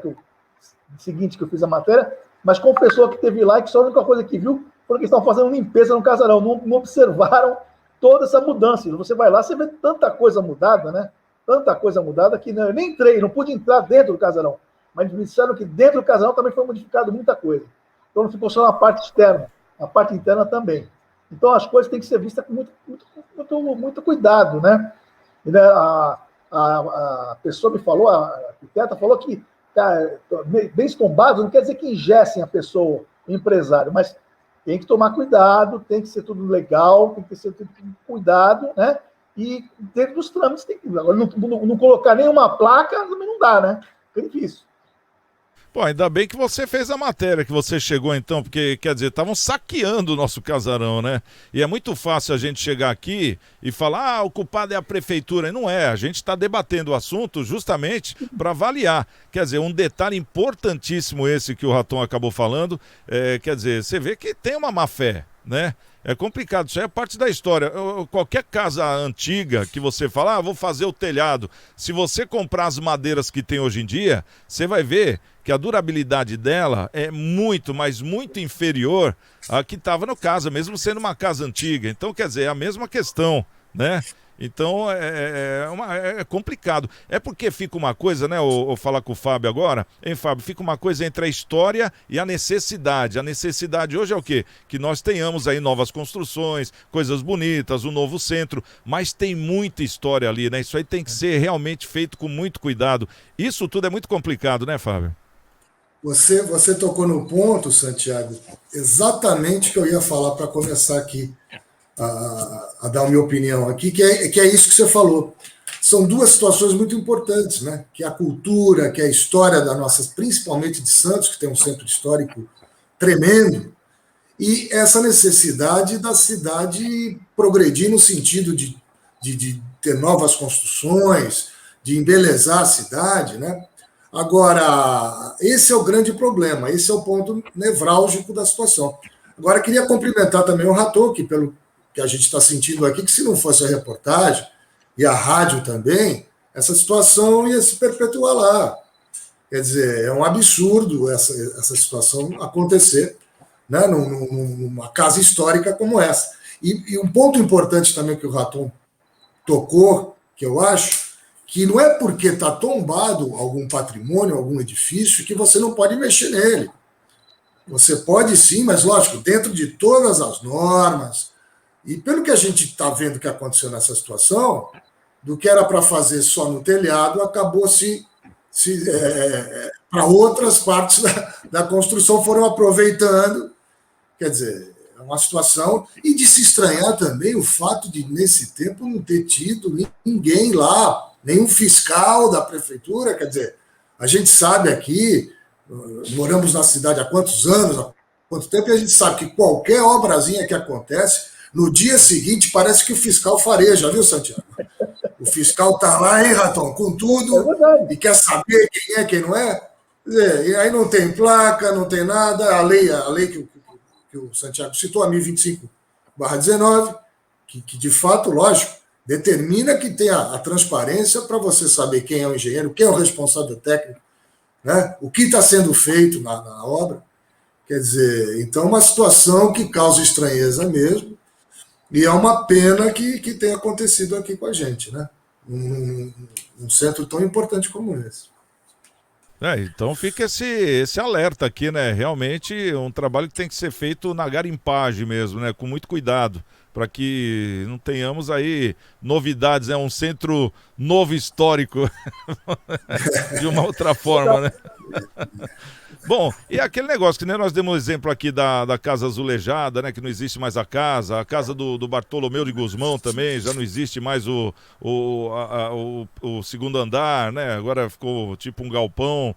D: seguinte que eu fiz a matéria, mas confessou que teve lá e que só a única coisa que viu foi que estavam fazendo limpeza no casarão, não observaram toda essa mudança. Você vai lá, você vê tanta coisa mudada, né? Tanta coisa mudada que eu nem entrei, não pude entrar dentro do casarão. Mas me disseram que dentro do casarão também foi modificado muita coisa. Então não ficou só na parte externa, na parte interna também. Então as coisas têm que ser vistas com muito cuidado, né? E a pessoa me falou, a arquiteta falou que bens tombados não quer dizer que engessem a pessoa, o empresário, mas tem que tomar cuidado, tem que ser tudo legal, tem que ser tudo com cuidado, né? E dentro dos trâmites tem que... Agora, não colocar nenhuma placa também não dá, né? É difícil.
C: Pô, ainda bem que você fez a matéria, que você chegou então, porque, quer dizer, estavam saqueando o nosso casarão, né? E é muito fácil a gente chegar aqui e falar, o culpado é a prefeitura. E não é, a gente está debatendo o assunto justamente para avaliar. Quer dizer, um detalhe importantíssimo esse que o Raton acabou falando, quer dizer, você vê que tem uma má fé, né? É complicado, isso aí é parte da história. Qualquer casa antiga que você fala, vou fazer o telhado. Se você comprar as madeiras que tem hoje em dia, você vai ver que a durabilidade dela é muito, mas muito inferior à que estava no casa, mesmo sendo uma casa antiga. Então, quer dizer, é a mesma questão, né? Então é complicado. É porque fica uma coisa, né? Eu falar com o Fábio agora, hein, Fábio? Fica uma coisa entre a história e a necessidade. A necessidade hoje é o quê? Que nós tenhamos aí novas construções, coisas bonitas, um novo centro, mas tem muita história ali, né? Isso aí tem que ser realmente feito com muito cuidado. Isso tudo é muito complicado, né, Fábio?
E: Você tocou no ponto, Santiago, exatamente que eu ia falar para começar aqui a dar a minha opinião aqui, que é isso que você falou. São duas situações muito importantes, né? Que é a cultura, que é a história da nossa, principalmente de Santos, que tem um centro histórico tremendo, e essa necessidade da cidade progredir no sentido de ter novas construções, de embelezar a cidade, né? Agora, esse é o grande problema, esse é o ponto nevrálgico da situação. Agora, queria cumprimentar também o Raton, que pelo que a gente está sentindo aqui, que se não fosse a reportagem, e a rádio também, essa situação ia se perpetuar lá. Quer dizer, é um absurdo essa situação acontecer, né, numa casa histórica como essa. E um ponto importante também que o Raton tocou, que eu acho, que não é porque está tombado algum patrimônio, algum edifício, que você não pode mexer nele. Você pode sim, mas lógico, dentro de todas as normas. E pelo que a gente está vendo que aconteceu nessa situação, do que era para fazer só no telhado, acabou para outras partes da construção foram aproveitando. Quer dizer, é uma situação. E de se estranhar também o fato de, nesse tempo, não ter tido ninguém lá, nenhum fiscal da prefeitura. Quer dizer, a gente sabe aqui, moramos na cidade há quantos anos, há quanto tempo, e a gente sabe que qualquer obrazinha que acontece, no dia seguinte parece que o fiscal fareja, viu, Santiago? O fiscal está lá, hein, Raton, com tudo, e quer saber quem é, quem não é. Quer dizer, e aí não tem placa, não tem nada, a lei que o Santiago citou, a 1025/19, que de fato, lógico, determina que tem a transparência para você saber quem é o engenheiro, quem é o responsável técnico, né? O que está sendo feito na obra. Quer dizer, então é uma situação que causa estranheza mesmo, e é uma pena que tenha acontecido aqui com a gente, né? Um centro tão importante como esse.
C: Então fica esse alerta aqui, né? Realmente um trabalho que tem que ser feito na garimpagem mesmo, né? Com muito cuidado, para que não tenhamos aí novidades, né? Um centro novo histórico de uma outra forma, né? Bom, e aquele negócio que nem nós demos exemplo aqui da casa azulejada, né? Que não existe mais a casa do Bartolomeu de Guzmão também, já não existe mais o segundo andar, né? Agora ficou tipo um galpão.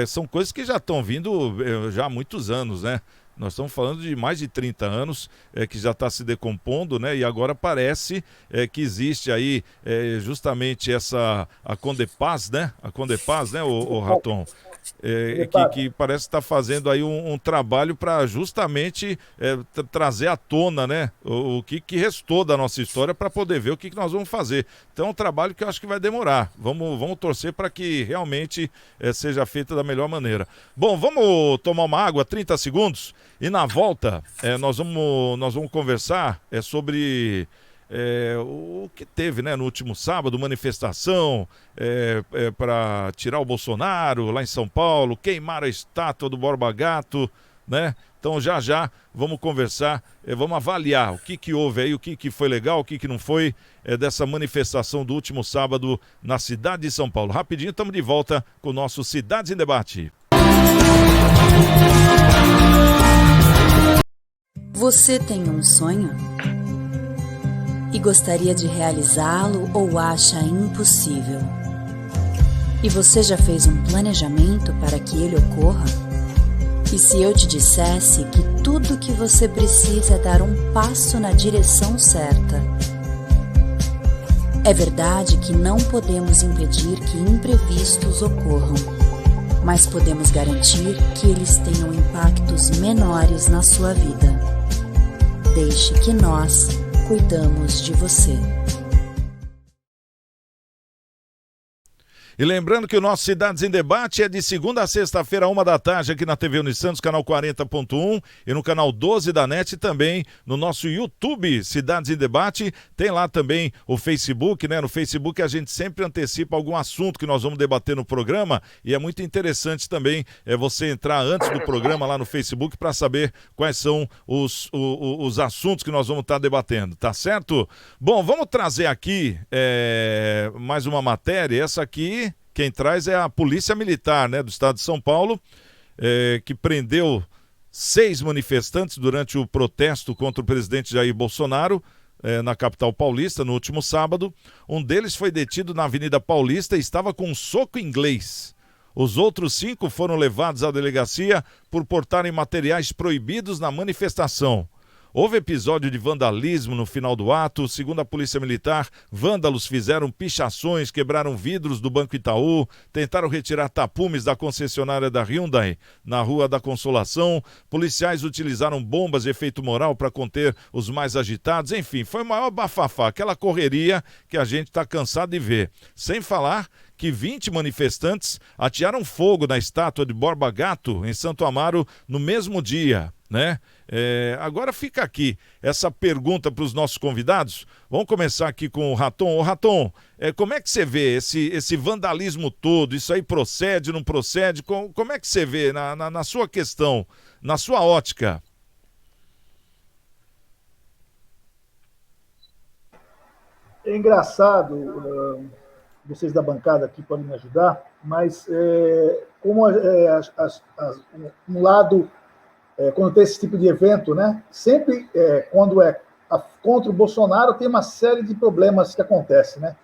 C: São coisas que já estão vindo já há muitos anos, né? Nós estamos falando de mais de 30 anos que já está se decompondo, né? E agora parece que existe aí justamente a Condepaz, né? A Condepaz, né, o Raton? Que parece estar fazendo aí um trabalho para justamente trazer à tona, né, o que restou da nossa história para poder ver o que nós vamos fazer. Então é um trabalho que eu acho que vai demorar. Vamos torcer para que realmente seja feito da melhor maneira. Bom, vamos tomar uma água, 30 segundos, e na volta nós vamos conversar sobre o que teve, né, no último sábado, manifestação para tirar o Bolsonaro lá em São Paulo, queimar a estátua do Borba Gato, né? Então já vamos conversar, vamos avaliar o que houve aí, o que foi legal, o que não foi dessa manifestação do último sábado na cidade de São Paulo. Rapidinho, estamos de volta com o nosso Cidades em Debate.
B: Você tem um sonho? E gostaria de realizá-lo ou acha impossível? E você já fez um planejamento para que ele ocorra? E se eu te dissesse que tudo o que você precisa é dar um passo na direção certa? É verdade que não podemos impedir que imprevistos ocorram, mas podemos garantir que eles tenham impactos menores na sua vida. Deixe que nós cuidamos de você.
C: E lembrando que o nosso Cidades em Debate é de segunda a sexta-feira, 1h aqui na TV Unisantos, canal 40.1 e no canal 12 da NET e também no nosso YouTube, Cidades em Debate. Tem lá também o Facebook, né? No Facebook a gente sempre antecipa algum assunto que nós vamos debater no programa e é muito interessante também você entrar antes do programa lá no Facebook para saber quais são os assuntos que nós vamos estar debatendo, tá certo? Bom, vamos trazer aqui mais uma matéria, essa aqui. Quem traz é a Polícia Militar, né, do estado de São Paulo, que prendeu 6 manifestantes durante o protesto contra o presidente Jair Bolsonaro, na capital paulista, no último sábado. Um deles foi detido na Avenida Paulista e estava com um soco inglês. Os outros 5 foram levados à delegacia por portarem materiais proibidos na manifestação. Houve episódio de vandalismo no final do ato. Segundo a Polícia Militar, vândalos fizeram pichações, quebraram vidros do Banco Itaú, tentaram retirar tapumes da concessionária da Hyundai na Rua da Consolação. Policiais utilizaram bombas de efeito moral para conter os mais agitados. Enfim, foi o maior bafafá, aquela correria que a gente está cansado de ver. Sem falar que 20 manifestantes atearam fogo na estátua de Borba Gato, em Santo Amaro, no mesmo dia, né? Agora fica aqui essa pergunta para os nossos convidados. Vamos começar aqui com o Raton. Ô Raton, como é que você vê esse vandalismo todo? Isso aí procede, não procede? Como é que você vê na sua questão, na sua ótica?
D: É engraçado, vocês da bancada aqui podem me ajudar, mas como um lado, quando tem esse tipo de evento, né, sempre quando é contra o Bolsonaro tem uma série de problemas que acontecem, né?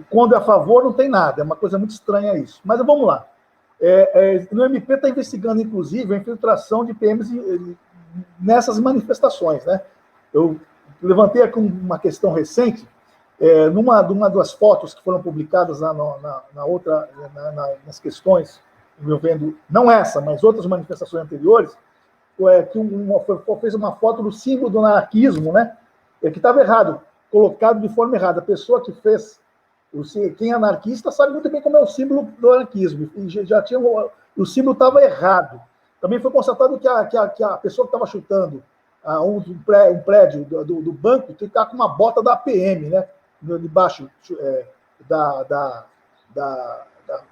D: Quando é a favor não tem nada, é uma coisa muito estranha isso. Mas vamos lá. No MP está investigando, inclusive, a infiltração de PMs nessas manifestações, né? Eu levantei aqui uma questão recente. Numa das fotos que foram publicadas nas questões envolvendo, não essa, mas outras manifestações anteriores, que fez uma foto do símbolo do anarquismo, né? Que estava errado, colocado de forma errada. A pessoa que fez, quem é anarquista sabe muito bem como é o símbolo do anarquismo, e já tinha, o símbolo estava errado. Também foi constatado que a pessoa que estava chutando um prédio do banco que está com uma bota da PM, né? Debaixo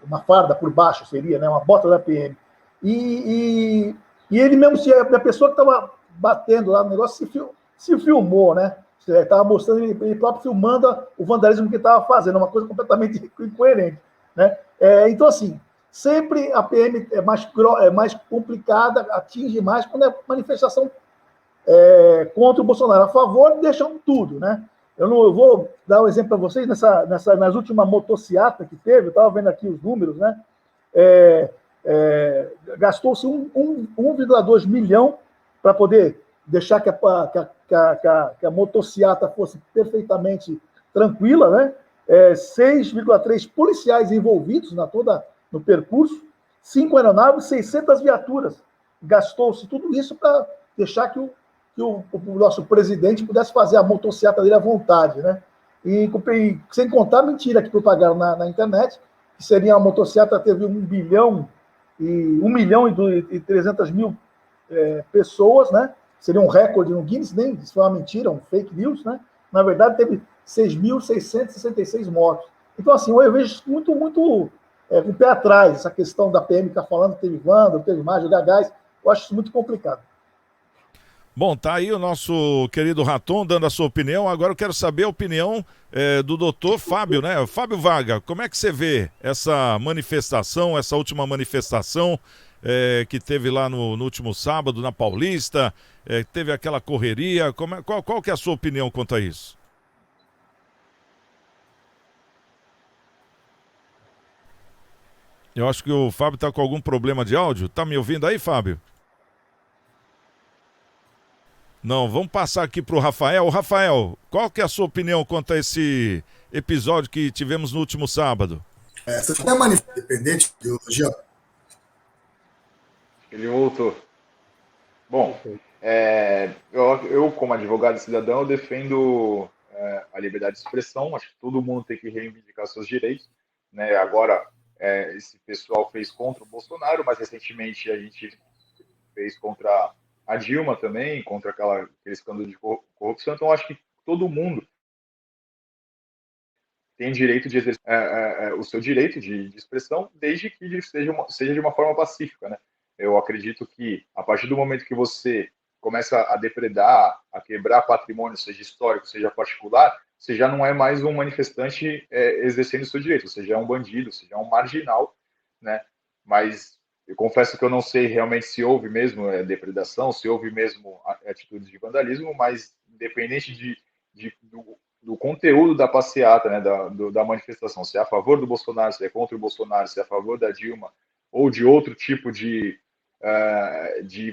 D: uma farda por baixo seria, né? Uma bota da PM. E ele mesmo, a pessoa que estava batendo lá no negócio se filmou, né? Estava mostrando ele próprio filmando o vandalismo que estava fazendo, uma coisa completamente incoerente, né? Então, assim, sempre a PM é mais complicada, atinge mais quando é manifestação contra o Bolsonaro. A favor, deixam tudo, né? Eu vou dar um exemplo para vocês, nas últimas motociatas que teve, eu estava vendo aqui os números, né? Gastou-se 1,2 milhão para poder deixar que a motociata fosse perfeitamente tranquila, né? 6,3 policiais envolvidos no percurso, 5 aeronaves, 600 viaturas. Gastou-se tudo isso para deixar que o nosso presidente pudesse fazer a motociata dele à vontade, né? E sem contar a mentira que propagaram na internet, que seria a motociata teve 1 milhão e 300 mil pessoas, né? Seria um recorde no Guinness, nem isso foi uma mentira, um fake news, né? Na verdade, teve 6.666 mortos. Então, assim, eu vejo muito, muito com o pé atrás essa questão da PM que está falando que teve vândalo, teve mais, jogar gás. Eu acho isso muito complicado.
C: Bom, tá aí o nosso querido Raton dando a sua opinião. Agora eu quero saber a opinião do doutor Fábio, né? Fábio Varga, como é que você vê essa manifestação, essa última manifestação que teve lá no último sábado na Paulista, teve aquela correria, qual que é a sua opinião quanto a isso? Eu acho que o Fábio está com algum problema de áudio. Tá me ouvindo aí, Fábio? Não, vamos passar aqui para o Rafael. Rafael, qual que é a sua opinião quanto a esse episódio que tivemos no último sábado?
E: Essa é manifestação independente de ideologia.
F: Ele voltou. Bom, eu, como advogado e cidadão, eu defendo a liberdade de expressão. Acho que todo mundo tem que reivindicar seus direitos, né? Agora, esse pessoal fez contra o Bolsonaro, mas recentemente a gente fez contra a Dilma também, contra aquele escândalo de corrupção. Então, acho que todo mundo tem direito de exercer o seu direito de expressão, desde que seja de uma forma pacífica, né? Eu acredito que, a partir do momento que você começa a depredar, a quebrar patrimônio, seja histórico, seja particular, você já não é mais um manifestante exercendo o seu direito, você já é um bandido, você já é um marginal, né? Mas eu confesso que eu não sei realmente se houve mesmo depredação, se houve mesmo atitudes de vandalismo, mas independente do conteúdo da passeata, né, da manifestação, se é a favor do Bolsonaro, se é contra o Bolsonaro, se é a favor da Dilma, ou de outro tipo de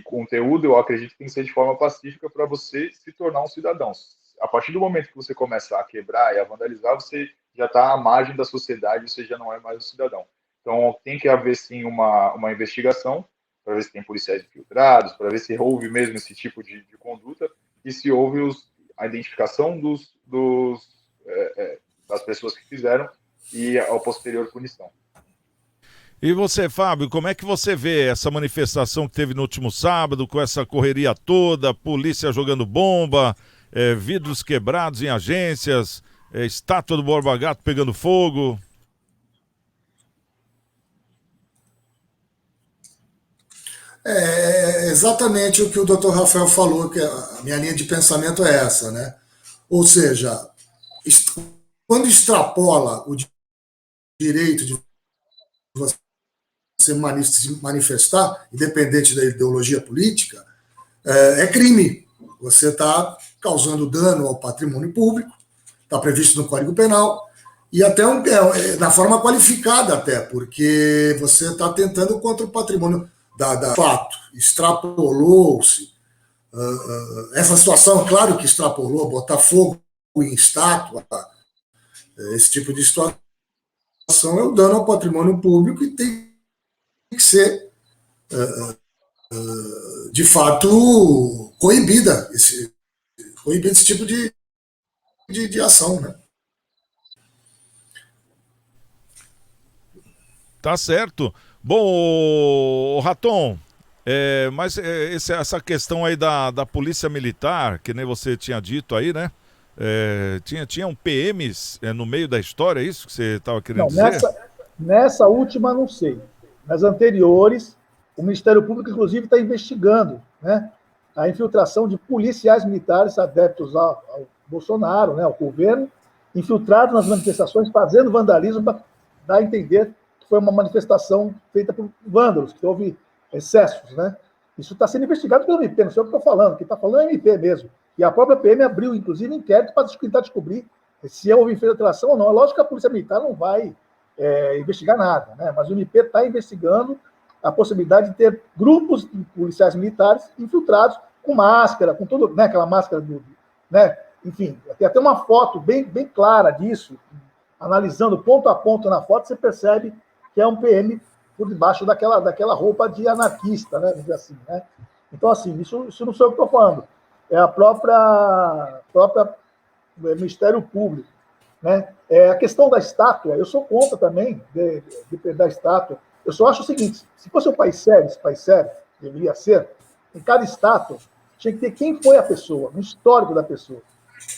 F: conteúdo, eu acredito que tem que ser de forma pacífica para você se tornar um cidadão. A partir do momento que você começa a quebrar e a vandalizar, você já está à margem da sociedade, você já não é mais um cidadão. Então, tem que haver, sim, uma investigação para ver se tem policiais infiltrados, para ver se houve mesmo esse tipo de conduta e se houve a identificação das pessoas que fizeram e a posterior punição.
C: E você, Fábio, como é que você vê essa manifestação que teve no último sábado, com essa correria toda, polícia jogando bomba, vidros quebrados em agências, estátua do Borba Gato pegando fogo?
E: É exatamente o que o Dr. Rafael falou, que a minha linha de pensamento é essa, né? Ou seja, quando extrapola o direito de você se manifestar, independente da ideologia política, é crime. Você está causando dano ao patrimônio público, está previsto no Código Penal, e até na forma qualificada até, porque você está tentando contra o patrimônio da fato, extrapolou-se. Essa situação, claro que extrapolou, botar fogo em estátua, esse tipo de situação é o dano ao patrimônio público e tem que ser, de fato, coibida esse tipo de ação, né?
C: Tá certo. Bom, Raton, mas essa questão aí da polícia militar, que nem você tinha dito aí, né? Tinham PMs no meio da história, é isso que você estava querendo dizer?
D: Nessa última, não sei. Nas anteriores, o Ministério Público, inclusive, está investigando, né, a infiltração de policiais militares adeptos ao Bolsonaro, né, ao governo, infiltrados nas manifestações, fazendo vandalismo, para dar a entender que foi uma manifestação feita por vândalos, que houve excessos, né? Isso está sendo investigado pelo MP, não sei o que eu estou falando, quem está falando é o MP mesmo. E a própria PM abriu, inclusive, inquérito para tentar descobrir se houve infiltração ou não. É lógico que a Polícia Militar não vai investigar nada, né? Mas o MP está investigando a possibilidade de ter grupos de policiais militares infiltrados com máscara, com tudo, né? Aquela máscara né? Enfim, tem até uma foto bem clara disso, analisando ponto a ponto na foto, você percebe que é um PM por debaixo daquela roupa de anarquista, né? Assim, né? Então, assim, isso não sou eu que estou falando, é a própria Ministério Público, né? A questão da estátua, eu sou contra também da estátua. Eu só acho o seguinte: se fosse um país sério, esse país sério deveria ser, em cada estátua tinha que ter quem foi a pessoa, um histórico da pessoa,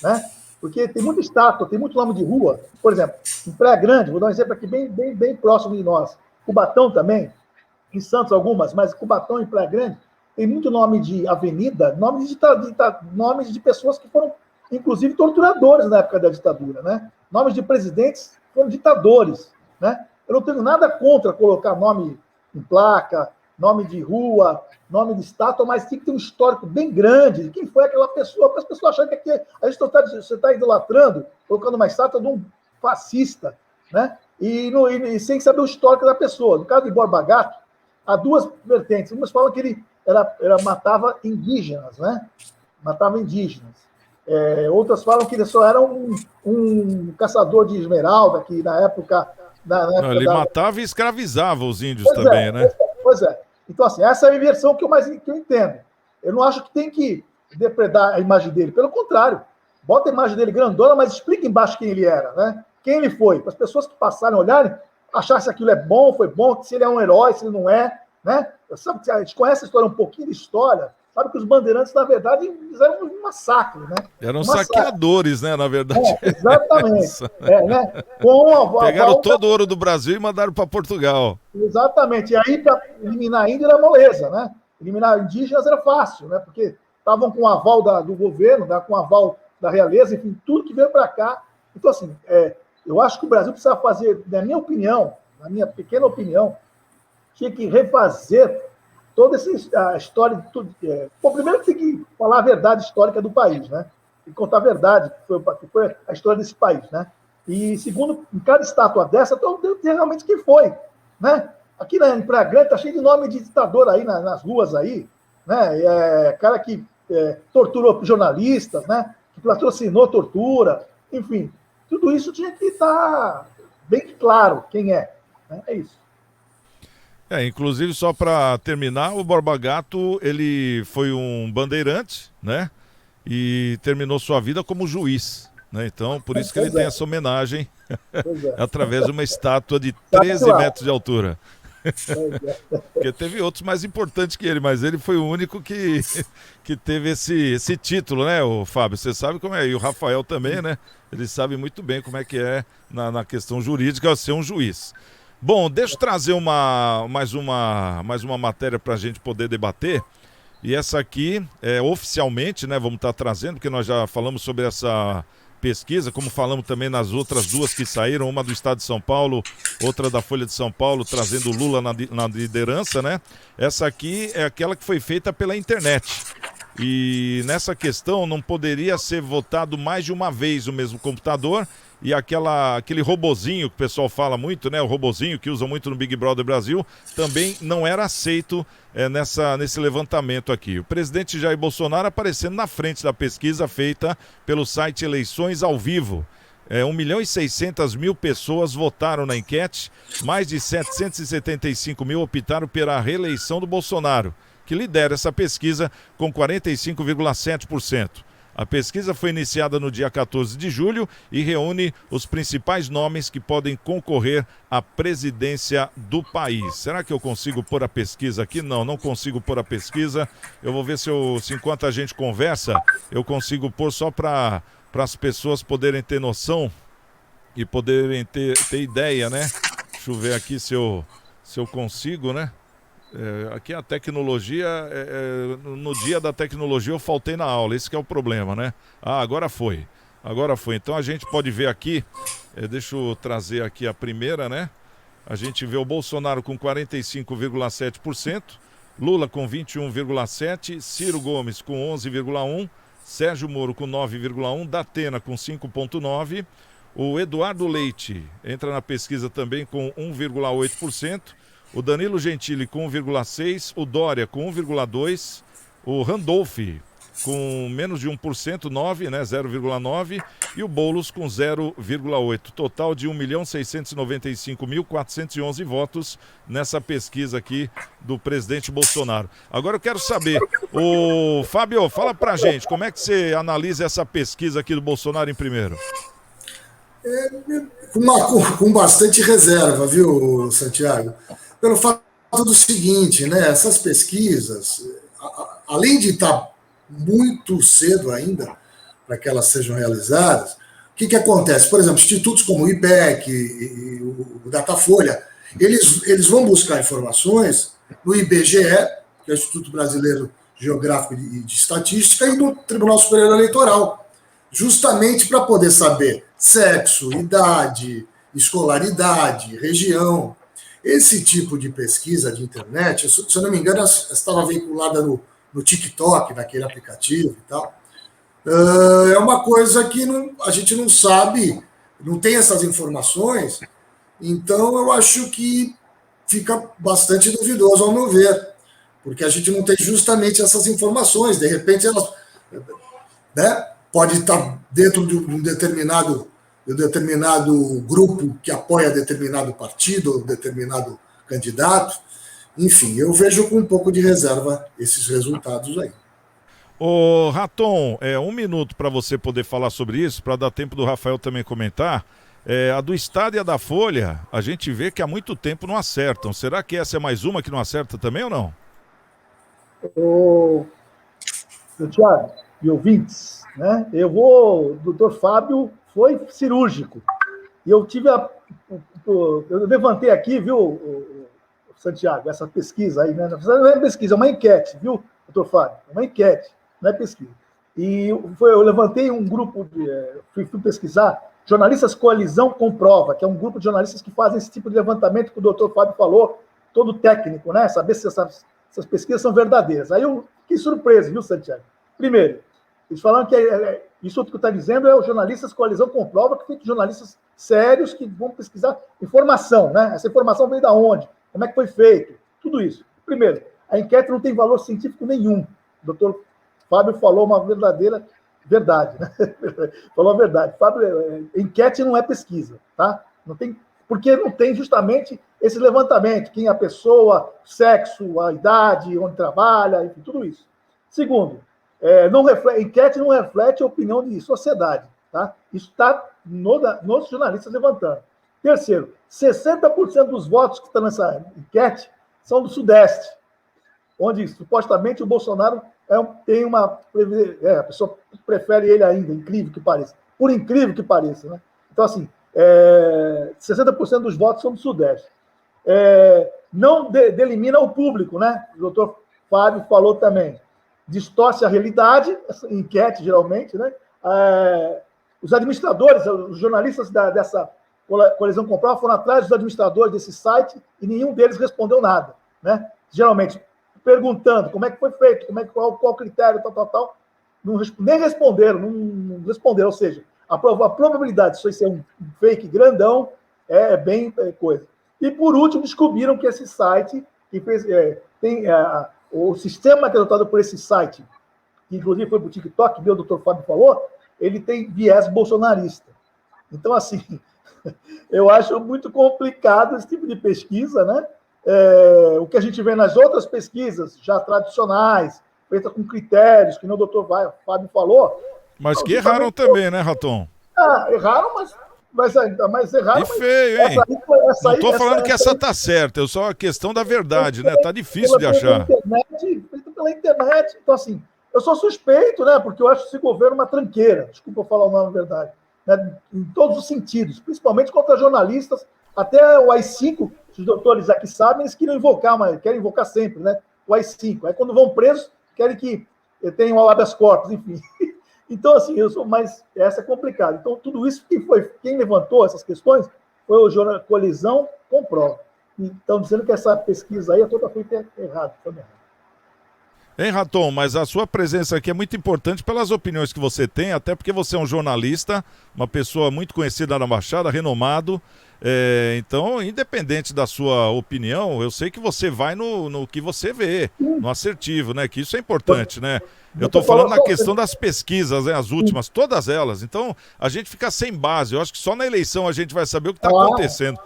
D: né? Porque tem muita estátua, tem muito nome de rua. Por exemplo, em Praia Grande, vou dar um exemplo aqui bem próximo de nós. Cubatão também, em Santos algumas, mas Cubatão e Praia Grande, tem muito nome de avenida, nomes de pessoas que foram, inclusive, torturadores na época da ditadura, né? Nomes de presidentes que foram ditadores, né? Eu não tenho nada contra colocar nome em placa, nome de rua, nome de estátua, mas tem que ter um histórico bem grande de quem foi aquela pessoa, para as pessoas acharem que aqui, você está idolatrando, colocando uma estátua de um fascista, né? e sem saber o histórico da pessoa. No caso de Borba Gato, há duas vertentes. Umas falam que ele matava indígenas, né? Matava indígenas. Outras falam que ele só era um caçador de esmeralda, que na época...
C: Não, ele matava e escravizava os índios também, né?
D: Pois é. Então, assim, essa é a versão que eu entendo. Eu não acho que tem que depredar a imagem dele. Pelo contrário, bota a imagem dele grandona, mas explica embaixo quem ele era, né? Quem ele foi. Para as pessoas que passaram, olharem, achar se aquilo é bom, foi bom, se ele é um herói, se ele não é, né? Sabe, a gente conhece a história, um pouquinho de história, sabe que os bandeirantes, na verdade, fizeram um massacre, né?
C: Eram saqueadores, né, na verdade.
D: Exatamente. Né?
C: Pegaram todo o ouro do Brasil e mandaram para Portugal.
D: Exatamente. E aí, para eliminar a Índia era moleza, né? Eliminar indígenas era fácil, né? Porque estavam com o aval do governo, com o aval da realeza, enfim, tudo que veio para cá. Então, assim, eu acho que o Brasil precisa fazer, na minha opinião, na minha pequena opinião, tinha que refazer toda a história de tudo. Bom, primeiro tem que falar a verdade histórica do país, né? Tem que contar a verdade, que foi a história desse país, né? E segundo, em cada estátua dessa, tem realmente quem foi, né? Aqui em Praia Grande está cheio de nome de ditador aí nas ruas aí, né? Cara que torturou jornalistas, né? Que patrocinou tortura, enfim, tudo isso tinha que estar bem claro quem é, né? É isso.
C: Inclusive, só para terminar, o Borba Gato, ele foi um bandeirante, né? E terminou sua vida como juiz, né? Então, por isso que ele tem essa homenagem através de uma estátua de 13 metros de altura. Porque teve outros mais importantes que ele, mas ele foi o único que teve esse título, né, o Fábio? Você sabe como é, e o Rafael também, né? Ele sabe muito bem como é que é na questão jurídica ser um juiz. Bom, deixa eu trazer mais uma matéria para a gente poder debater. E essa aqui, oficialmente, né, vamos estar trazendo, porque nós já falamos sobre essa pesquisa, como falamos também nas outras duas que saíram, uma do Estado de São Paulo, outra da Folha de São Paulo, trazendo Lula na liderança, né? Essa aqui é aquela que foi feita pela internet. E nessa questão não poderia ser votado mais de uma vez o mesmo computador, e aquele robozinho que o pessoal fala muito, né? O robozinho que usa muito no Big Brother Brasil, também não era aceito nesse levantamento aqui. O presidente Jair Bolsonaro aparecendo na frente da pesquisa feita pelo site Eleições ao Vivo. 1.600.000 pessoas votaram na enquete, mais de 775 mil optaram pela reeleição do Bolsonaro, que lidera essa pesquisa com 45,7%. A pesquisa foi iniciada no dia 14 de julho e reúne os principais nomes que podem concorrer à presidência do país. Será que eu consigo pôr a pesquisa aqui? Não consigo pôr a pesquisa. Eu vou ver se enquanto a gente conversa, eu consigo pôr só para as pessoas poderem ter noção e poderem ter ideia, né? Deixa eu ver aqui se eu consigo, né? Aqui a tecnologia, no dia da tecnologia eu faltei na aula, esse que é o problema, né? Agora foi. Então a gente pode ver aqui, deixa eu trazer aqui a primeira, né? A gente vê o Bolsonaro com 45,7%, Lula com 21,7%, Ciro Gomes com 11,1%, Sérgio Moro com 9,1%, Datena com 5,9%, o Eduardo Leite entra na pesquisa também com 1,8%, o Danilo Gentili com 1,6%, o Dória com 1,2%, o Randolph com menos de 1%, 9%, né, 0,9%, e o Boulos com 0,8%. Total de 1.695.411 votos nessa pesquisa aqui do presidente Bolsonaro. Agora eu quero saber, Fábio, fala pra gente, como é que você analisa essa pesquisa aqui do Bolsonaro em primeiro?
E: Com bastante reserva, viu, Santiago? Pelo fato do seguinte, né? Essas pesquisas, além de estar muito cedo ainda para que elas sejam realizadas, o que acontece? Por exemplo, institutos como o IPEC e o Datafolha, eles vão buscar informações no IBGE, que é o Instituto Brasileiro Geográfico e de Estatística, e no Tribunal Superior Eleitoral, justamente para poder saber sexo, idade, escolaridade, região. Esse tipo de pesquisa de internet, se eu não me engano, estava vinculada no TikTok, naquele aplicativo e tal. É uma coisa que a gente não sabe, não tem essas informações, Então, eu acho que fica bastante duvidoso, ao meu ver, porque a gente não tem justamente essas informações. De repente, elas, né, pode estar dentro de um determinado grupo que apoia determinado partido ou determinado candidato. Enfim, eu vejo com um pouco de reserva esses resultados aí.
C: Ô, Raton, 1 minuto para você poder falar sobre isso, para dar tempo do Rafael também comentar. A do Estado e a da Folha, a gente vê que há muito tempo não acertam. Será que essa é mais uma que não acerta também ou não?
D: Ô, Tiago e ouvintes, né? O doutor Fábio foi cirúrgico. E eu tive eu levantei aqui, viu, Santiago, essa pesquisa aí, né? Não é pesquisa, é uma enquete, viu, doutor Fábio? É uma enquete, não é pesquisa. E eu levantei um grupo, fui pesquisar, Jornalistas Coalizão Comprova, que é um grupo de jornalistas que fazem esse tipo de levantamento que o doutor Fábio falou, todo técnico, né? Saber se essas pesquisas são verdadeiras. Aí eu fiquei surpreso, viu, Santiago? Primeiro, eles falaram que isso que está dizendo é o Jornalistas Coalizão Comprova, que tem jornalistas sérios que vão pesquisar informação, né? Essa informação veio da onde? Como é que foi feito? Tudo isso. Primeiro, a enquete não tem valor científico nenhum. O doutor Fábio falou uma verdadeira verdade, né? Falou a verdade. Fábio, enquete não é pesquisa, tá? Não tem, porque não tem justamente esse levantamento, quem é a pessoa, sexo, a idade, onde trabalha, enfim, tudo isso. Segundo, enquete não reflete a opinião de sociedade, tá? Isso está nos jornalistas levantando. Terceiro, 60% dos votos que estão nessa enquete são do Sudeste, onde supostamente o Bolsonaro tem uma... a pessoa prefere ele ainda, incrível que pareça. Por incrível que pareça, né? Então, assim, 60% dos votos são do Sudeste. Não delimina o público, né? O doutor Fábio falou também. Distorce a realidade, essa enquete, geralmente, né? Os administradores, os jornalistas dessa Coalizão Comprova foram atrás dos administradores desse site e nenhum deles respondeu nada, né? Geralmente, perguntando como é que foi feito, qual o critério, tal. Nem responderam, não responderam. Ou seja, a probabilidade de isso ser um fake grandão é bem coisa. E, por último, descobriram que esse site que fez, o sistema que é adotado por esse site, que inclusive foi para o TikTok, que o doutor Fábio falou, ele tem viés bolsonarista. Então, assim, eu acho muito complicado esse tipo de pesquisa, né? O que a gente vê nas outras pesquisas, já tradicionais, feitas com critérios, que nem o doutor Fábio falou.
C: Mas que erraram também, né, Raton?
D: Erraram, mas ainda mais erraram.
C: E feio, hein? Não estou falando que essa tá certa, é só a questão da verdade, né? Tá difícil de achar.
D: Pela internet. Então, assim, eu sou suspeito, né? Porque eu acho esse governo uma tranqueira. Desculpa eu falar o nome verdade. Né, em todos os sentidos, principalmente contra jornalistas. Até o AI-5, os doutores aqui sabem, eles querem invocar sempre, né? O AI-5. Aí, quando vão presos, querem que tenham o habeas corpus, enfim. Então, assim, essa é complicada. Então, tudo isso quem levantou essas questões foi o jornal Coalizão Comprova. E estão dizendo que essa pesquisa aí é toda feita errada.
C: Hein, Raton, mas a sua presença aqui é muito importante pelas opiniões que você tem, até porque você é um jornalista, uma pessoa muito conhecida na Baixada, renomado. Então, independente da sua opinião, eu sei que você vai no que você vê, no assertivo, né? Que isso é importante, né? Eu estou falando na questão das pesquisas, né? As últimas, todas elas. Então, a gente fica sem base. Eu acho que só na eleição a gente vai saber o que está acontecendo.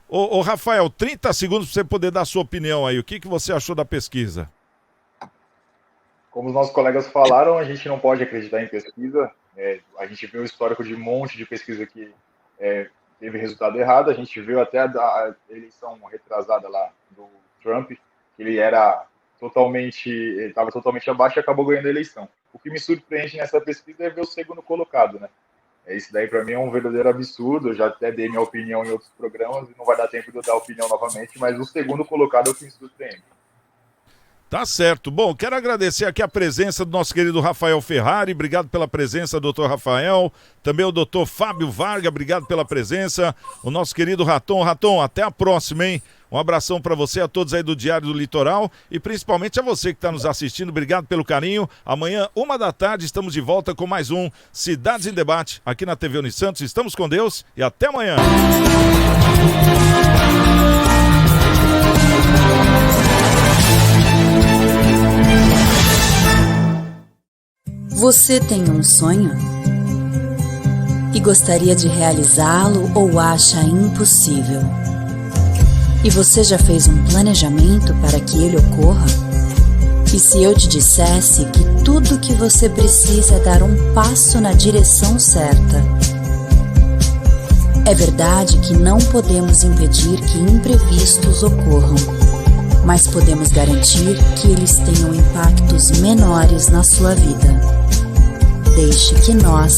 C: Ô, Rafael, 30 segundos para você poder dar a sua opinião aí. O que você achou da pesquisa?
F: Como os nossos colegas falaram, a gente não pode acreditar em pesquisa. A gente viu o histórico de um monte de pesquisa que teve resultado errado. A gente viu até a eleição retrasada lá do Trump, que ele estava totalmente abaixo e acabou ganhando a eleição. O que me surpreende nessa pesquisa é ver o segundo colocado, né? Isso daí para mim é um verdadeiro absurdo. Eu já até dei minha opinião em outros programas e não vai dar tempo de eu dar a opinião novamente, mas o segundo colocado é o que me surpreende.
C: Tá certo. Bom, quero agradecer aqui a presença do nosso querido Rafael Ferrari. Obrigado pela presença, doutor Rafael. Também o doutor Fábio Varga, obrigado pela presença. O nosso querido Raton. Raton, até a próxima, hein? Um abração para você, a todos aí do Diário do Litoral e principalmente a você que está nos assistindo. Obrigado pelo carinho. Amanhã, 13h, estamos de volta com mais um Cidades em Debate aqui na TV Unisantos. Estamos com Deus e até amanhã.
B: Você tem um sonho? E gostaria de realizá-lo ou acha impossível? E você já fez um planejamento para que ele ocorra? E se eu te dissesse que tudo o que você precisa é dar um passo na direção certa? É verdade que não podemos impedir que imprevistos ocorram, mas podemos garantir que eles tenham impactos menores na sua vida. Deixe que nós